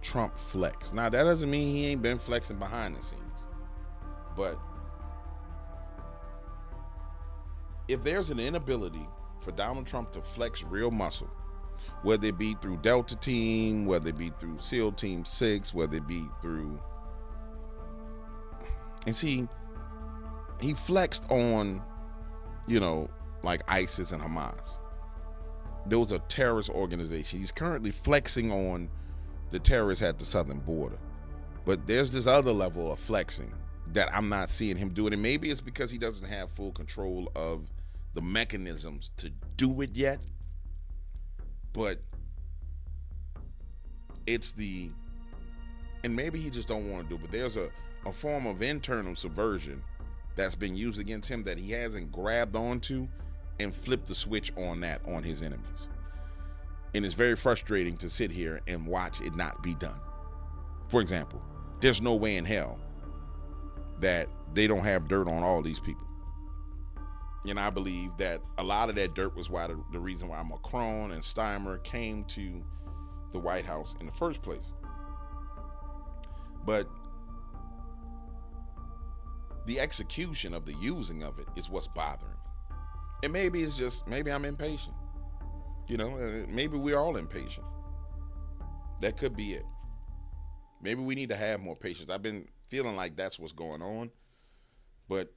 Trump flex. Now, that doesn't mean he ain't been flexing behind the scenes. But if there's an inability for Donald Trump to flex real muscle, whether it be through Delta Team, whether it be through SEAL Team 6, whether it be through... And see, he flexed on, like ISIS and Hamas. Those are terrorist organizations. He's currently flexing on the terrorists at the southern border. But there's this other level of flexing that I'm not seeing him do it. And maybe it's because he doesn't have full control of the mechanisms to do it yet. But and maybe he just don't want to do it, but there's a form of internal subversion that's been used against him that he hasn't grabbed onto and flipped the switch on his enemies. And it's very frustrating to sit here and watch it not be done. For example, there's no way in hell that they don't have dirt on all these people. And I believe that a lot of that dirt was the reason why Macron and Steinmeier came to the White House in the first place. But the execution of the using of it is what's bothering me. And maybe I'm impatient. Maybe we're all impatient. That could be it. Maybe we need to have more patience. I've been feeling like that's what's going on. But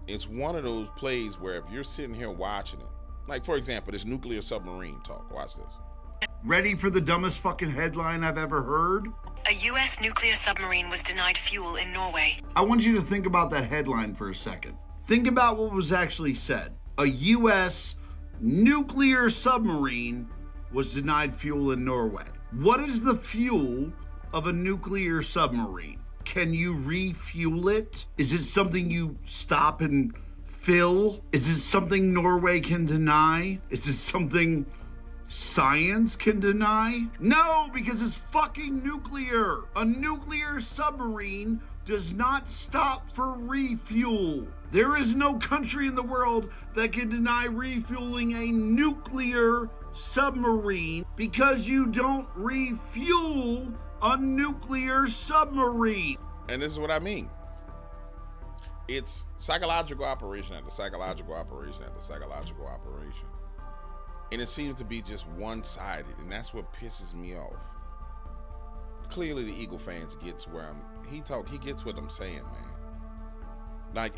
it's one of those plays where if you're sitting here watching it, like, for example, this nuclear submarine talk. Watch this. Ready for the dumbest fucking headline I've ever heard? A U.S. nuclear submarine was denied fuel in Norway. I want you to think about that headline for a second. Think about what was actually said. A U.S. nuclear submarine was denied fuel in Norway. What is the fuel of a nuclear submarine? Can you refuel it? Is it something you stop and fill? Is it something Norway can deny? Is it something science can deny? No, because it's fucking nuclear. A nuclear submarine does not stop for refuel. There is no country in the world that can deny refueling a nuclear submarine because you don't refuel a nuclear submarine. And this is what I mean. It's psychological operation after psychological operation after psychological operation. And it seems to be just one-sided, and that's what pisses me off. Clearly the Eagle fans gets where he gets what I'm saying, man. Like,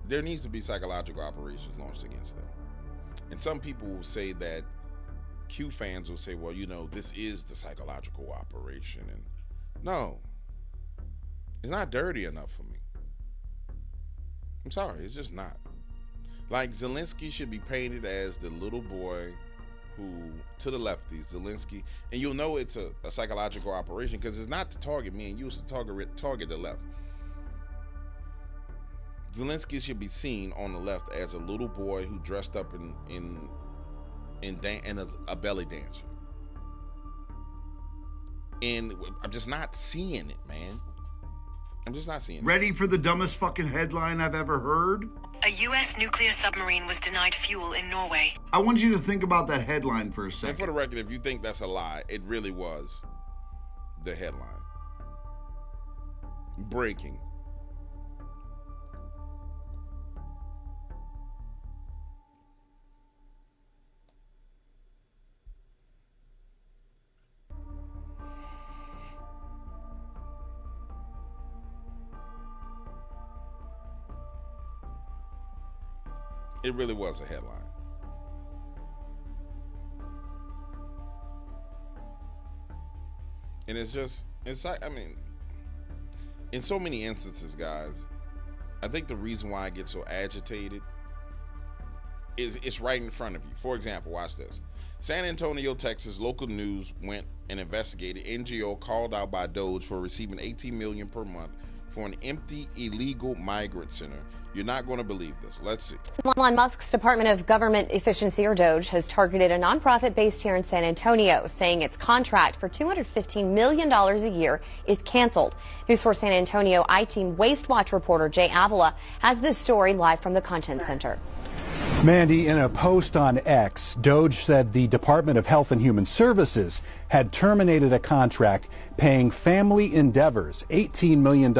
there needs to be psychological operations launched against them. And some people will say that Q fans will say, well, this is the psychological operation. And no, it's not dirty enough for me. I'm sorry, it's just not. Like, Zelensky should be painted as the little boy who, to the lefties, Zelensky, and you'll know it's a psychological operation because it's not to target me and you, it's to target the left. Zelensky should be seen on the left as a little boy who dressed up in a belly dancer. And I'm just not seeing it, man. I'm just not seeing it. Ready for the dumbest fucking headline I've ever heard? A U.S. nuclear submarine was denied fuel in Norway. I want you to think about that headline for a second. And for the record, if you think that's a lie, it really was the headline. Breaking. It really was a headline. And it's like, I mean, in so many instances, guys, I think the reason why I get so agitated is it's right in front of you. For example, watch this. San Antonio, Texas, local news went and investigated NGO called out by Doge for receiving $18 million per month for an empty, illegal migrant center. You're not going to believe this. Let's see. Elon Musk's Department of Government Efficiency, or DOGE, has targeted a nonprofit based here in San Antonio, saying its contract for $215 million a year is canceled. News 4 San Antonio I-Team Waste Watch reporter Jay Avila has this story live from the Content Center. Mandy, in a post on X, DOGE said the Department of Health and Human Services had terminated a contract paying Family Endeavors $18 million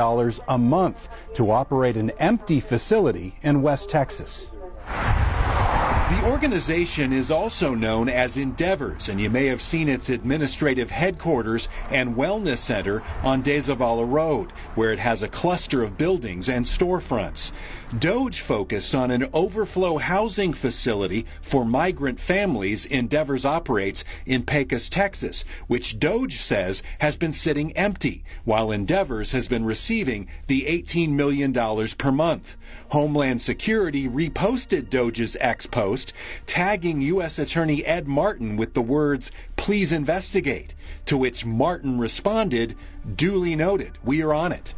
a month to operate an empty facility in West Texas. The organization is also known as Endeavors, and you may have seen its administrative headquarters and wellness center on De Zavala Road, where it has a cluster of buildings and storefronts. DOGE focused on an overflow housing facility for migrant families Endeavors operates in Pecos, Texas, which DOGE says has been sitting empty, while Endeavors has been receiving the $18 million per month. Homeland Security reposted DOGE's X post, tagging U.S. Attorney Ed Martin with the words, "Please investigate," to which Martin responded, "Duly noted, we are on it."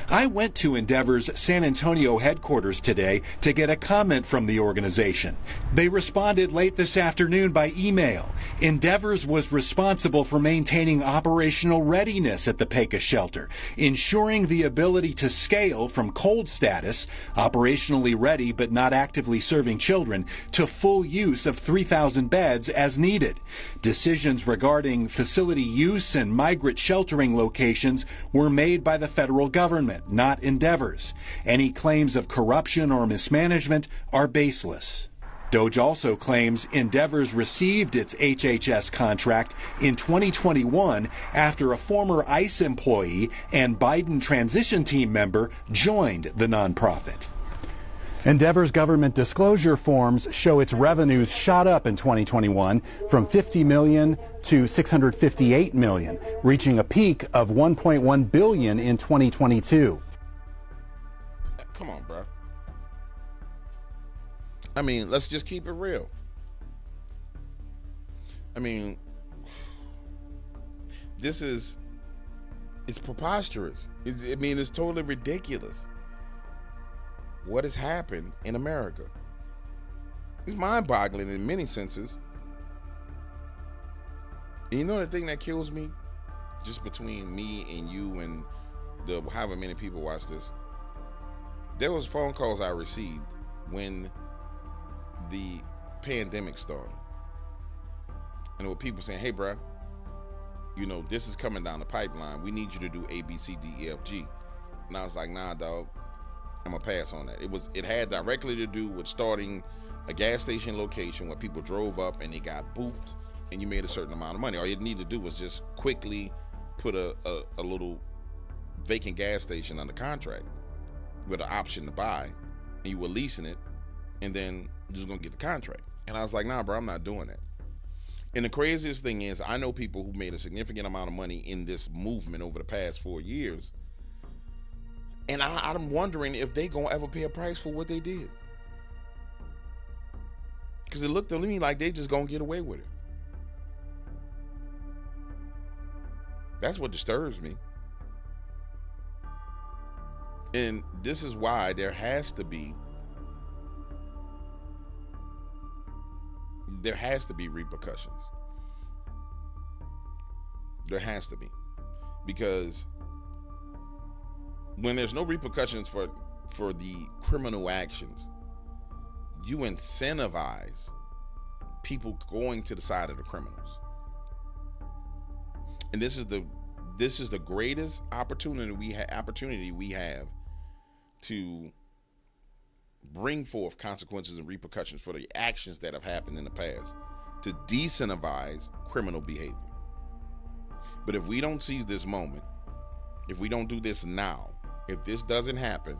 I went to Endeavor's San Antonio headquarters today to get a comment from the organization. They responded late this afternoon by email. Endeavors was responsible for maintaining operational readiness at the Pecos shelter, ensuring the ability to scale from cold status, operationally ready but not actively serving children, to full use of 3,000 beds as needed. Decisions regarding facility use and migrant sheltering locations were made by the federal government, not Endeavors. Any claims of corruption or mismanagement are baseless. DOGE also claims Endeavors received its HHS contract in 2021 after a former ICE employee and Biden transition team member joined the nonprofit. Endeavor's government disclosure forms show its revenues shot up in 2021 from $50 million to $658 million, reaching a peak of $1.1 billion in 2022. Come on, bro. I mean, let's just keep it real. I mean, it's preposterous. It's totally ridiculous. What has happened in America? It's mind-boggling in many senses. And you know the thing that kills me? Just between me and you and however many people watch this. There was phone calls I received when the pandemic started. And there were people saying, "Hey, bro, this is coming down the pipeline. We need you to do A, B, C, D, E, F, G." And I was like, "Nah, dog. I'm gonna pass on that." It had directly to do with starting a gas station location where people drove up and they got booped and you made a certain amount of money. All you need to do was just quickly put a little vacant gas station under contract with an option to buy, and you were leasing it, and then you're just gonna get the contract. And I was like, "Nah, bro, I'm not doing that." And the craziest thing is, I know people who made a significant amount of money in this movement over the past 4 years. And I'm wondering if they gonna ever pay a price for what they did. Because it looked to me like they just gonna get away with it. That's what disturbs me. And this is why there has to be repercussions. There has to be. Because when there's no repercussions for the criminal actions, you incentivize people going to the side of the criminals. And this is the greatest opportunity we have to bring forth consequences and repercussions for the actions that have happened in the past, to de-incentivize criminal behavior. But if we don't seize this moment, if we don't do this now, if this doesn't happen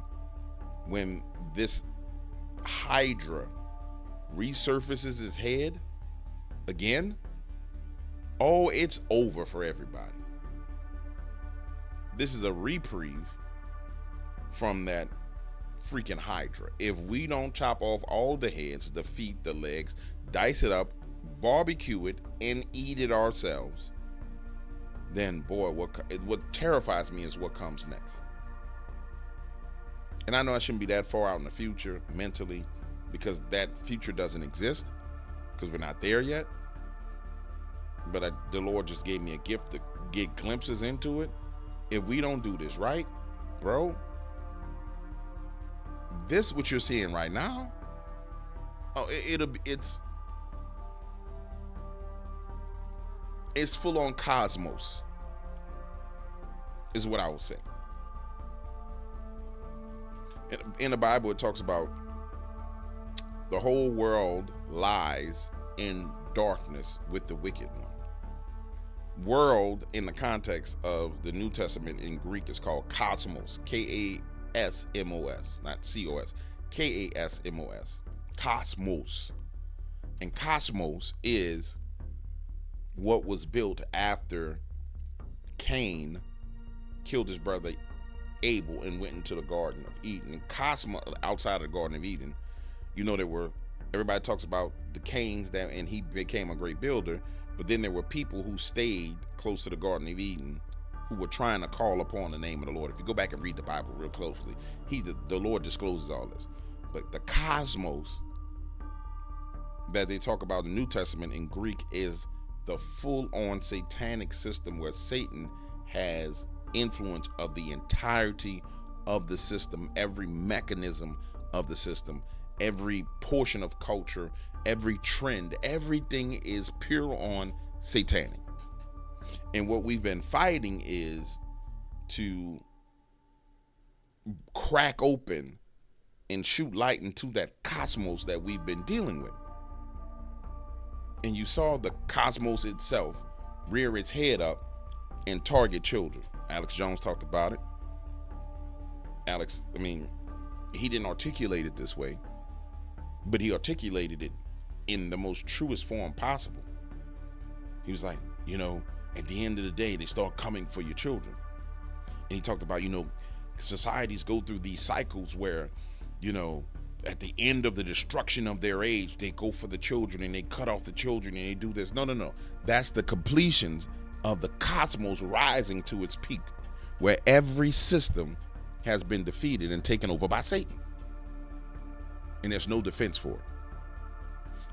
when this Hydra resurfaces its head again, oh, it's over for everybody. This is a reprieve from that freaking Hydra. If we don't chop off all the heads, the feet, the legs, dice it up, barbecue it, and eat it ourselves, then boy, what terrifies me is what comes next. And I know I shouldn't be that far out in the future mentally, because that future doesn't exist, because we're not there yet. But the Lord just gave me a gift to get glimpses into it. If we don't do this right, bro, this what you're seeing right now, it's full on cosmos, is what I would say. In the Bible, it talks about the whole world lies in darkness with the wicked one. World, in the context of the New Testament in Greek, is called cosmos, K-A-S-M-O-S, not C-O-S, K-A-S-M-O-S, cosmos. And cosmos is what was built after Cain killed his brother Abel and went into the Garden of Eden. And cosmos, outside of the Garden of Eden, everybody talks about the Cains, and he became a great builder, but then there were people who stayed close to the Garden of Eden who were trying to call upon the name of the Lord. If you go back and read the Bible real closely, the Lord discloses all this. But the cosmos that they talk about in the New Testament in Greek is the full-on satanic system where Satan has influence of the entirety of the system, every mechanism of the system, every portion of culture, every trend, everything is pure on satanic. And what we've been fighting is to crack open and shoot light into that cosmos that we've been dealing with. And you saw the cosmos itself rear its head up and target children. Alex Jones talked about it. He didn't articulate it this way, but he articulated it in the most truest form possible. He was like, at the end of the day, they start coming for your children. And he talked about, societies go through these cycles where, at the end of the destruction of their age, they go for the children and they cut off the children and they do this. No. That's the completions of the cosmos rising to its peak, where every system has been defeated and taken over by Satan. And there's no defense for it.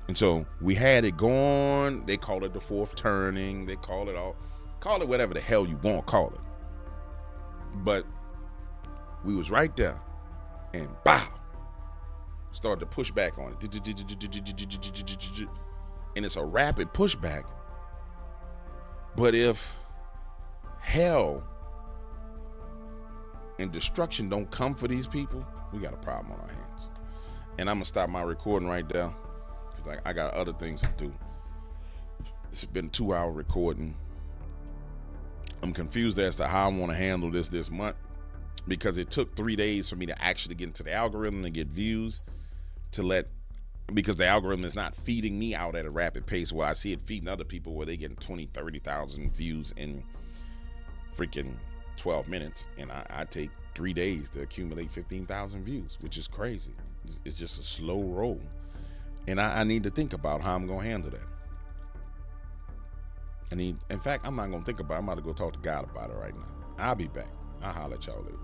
And so we had it going. They call it the fourth turning. They call it whatever the hell you want to call it. But we was right there, and bow, started to push back on it. And it's a rapid pushback. But if hell and destruction don't come for these people, we got a problem on our hands. And I'm gonna stop my recording right there. I got other things to do. It's been a 2-hour recording. I'm confused as to how I want to handle this month, because it took 3 days for me to actually get into the algorithm and get views, because the algorithm is not feeding me out at a rapid pace where I see it feeding other people where they getting 20, 30,000 views in freaking 12 minutes. And I take 3 days to accumulate 15,000 views, which is crazy. It's just a slow roll. And I need to think about how I'm going to handle that. In fact, I'm not going to think about it. I'm about to go talk to God about it right now. I'll be back. I'll holler at y'all later.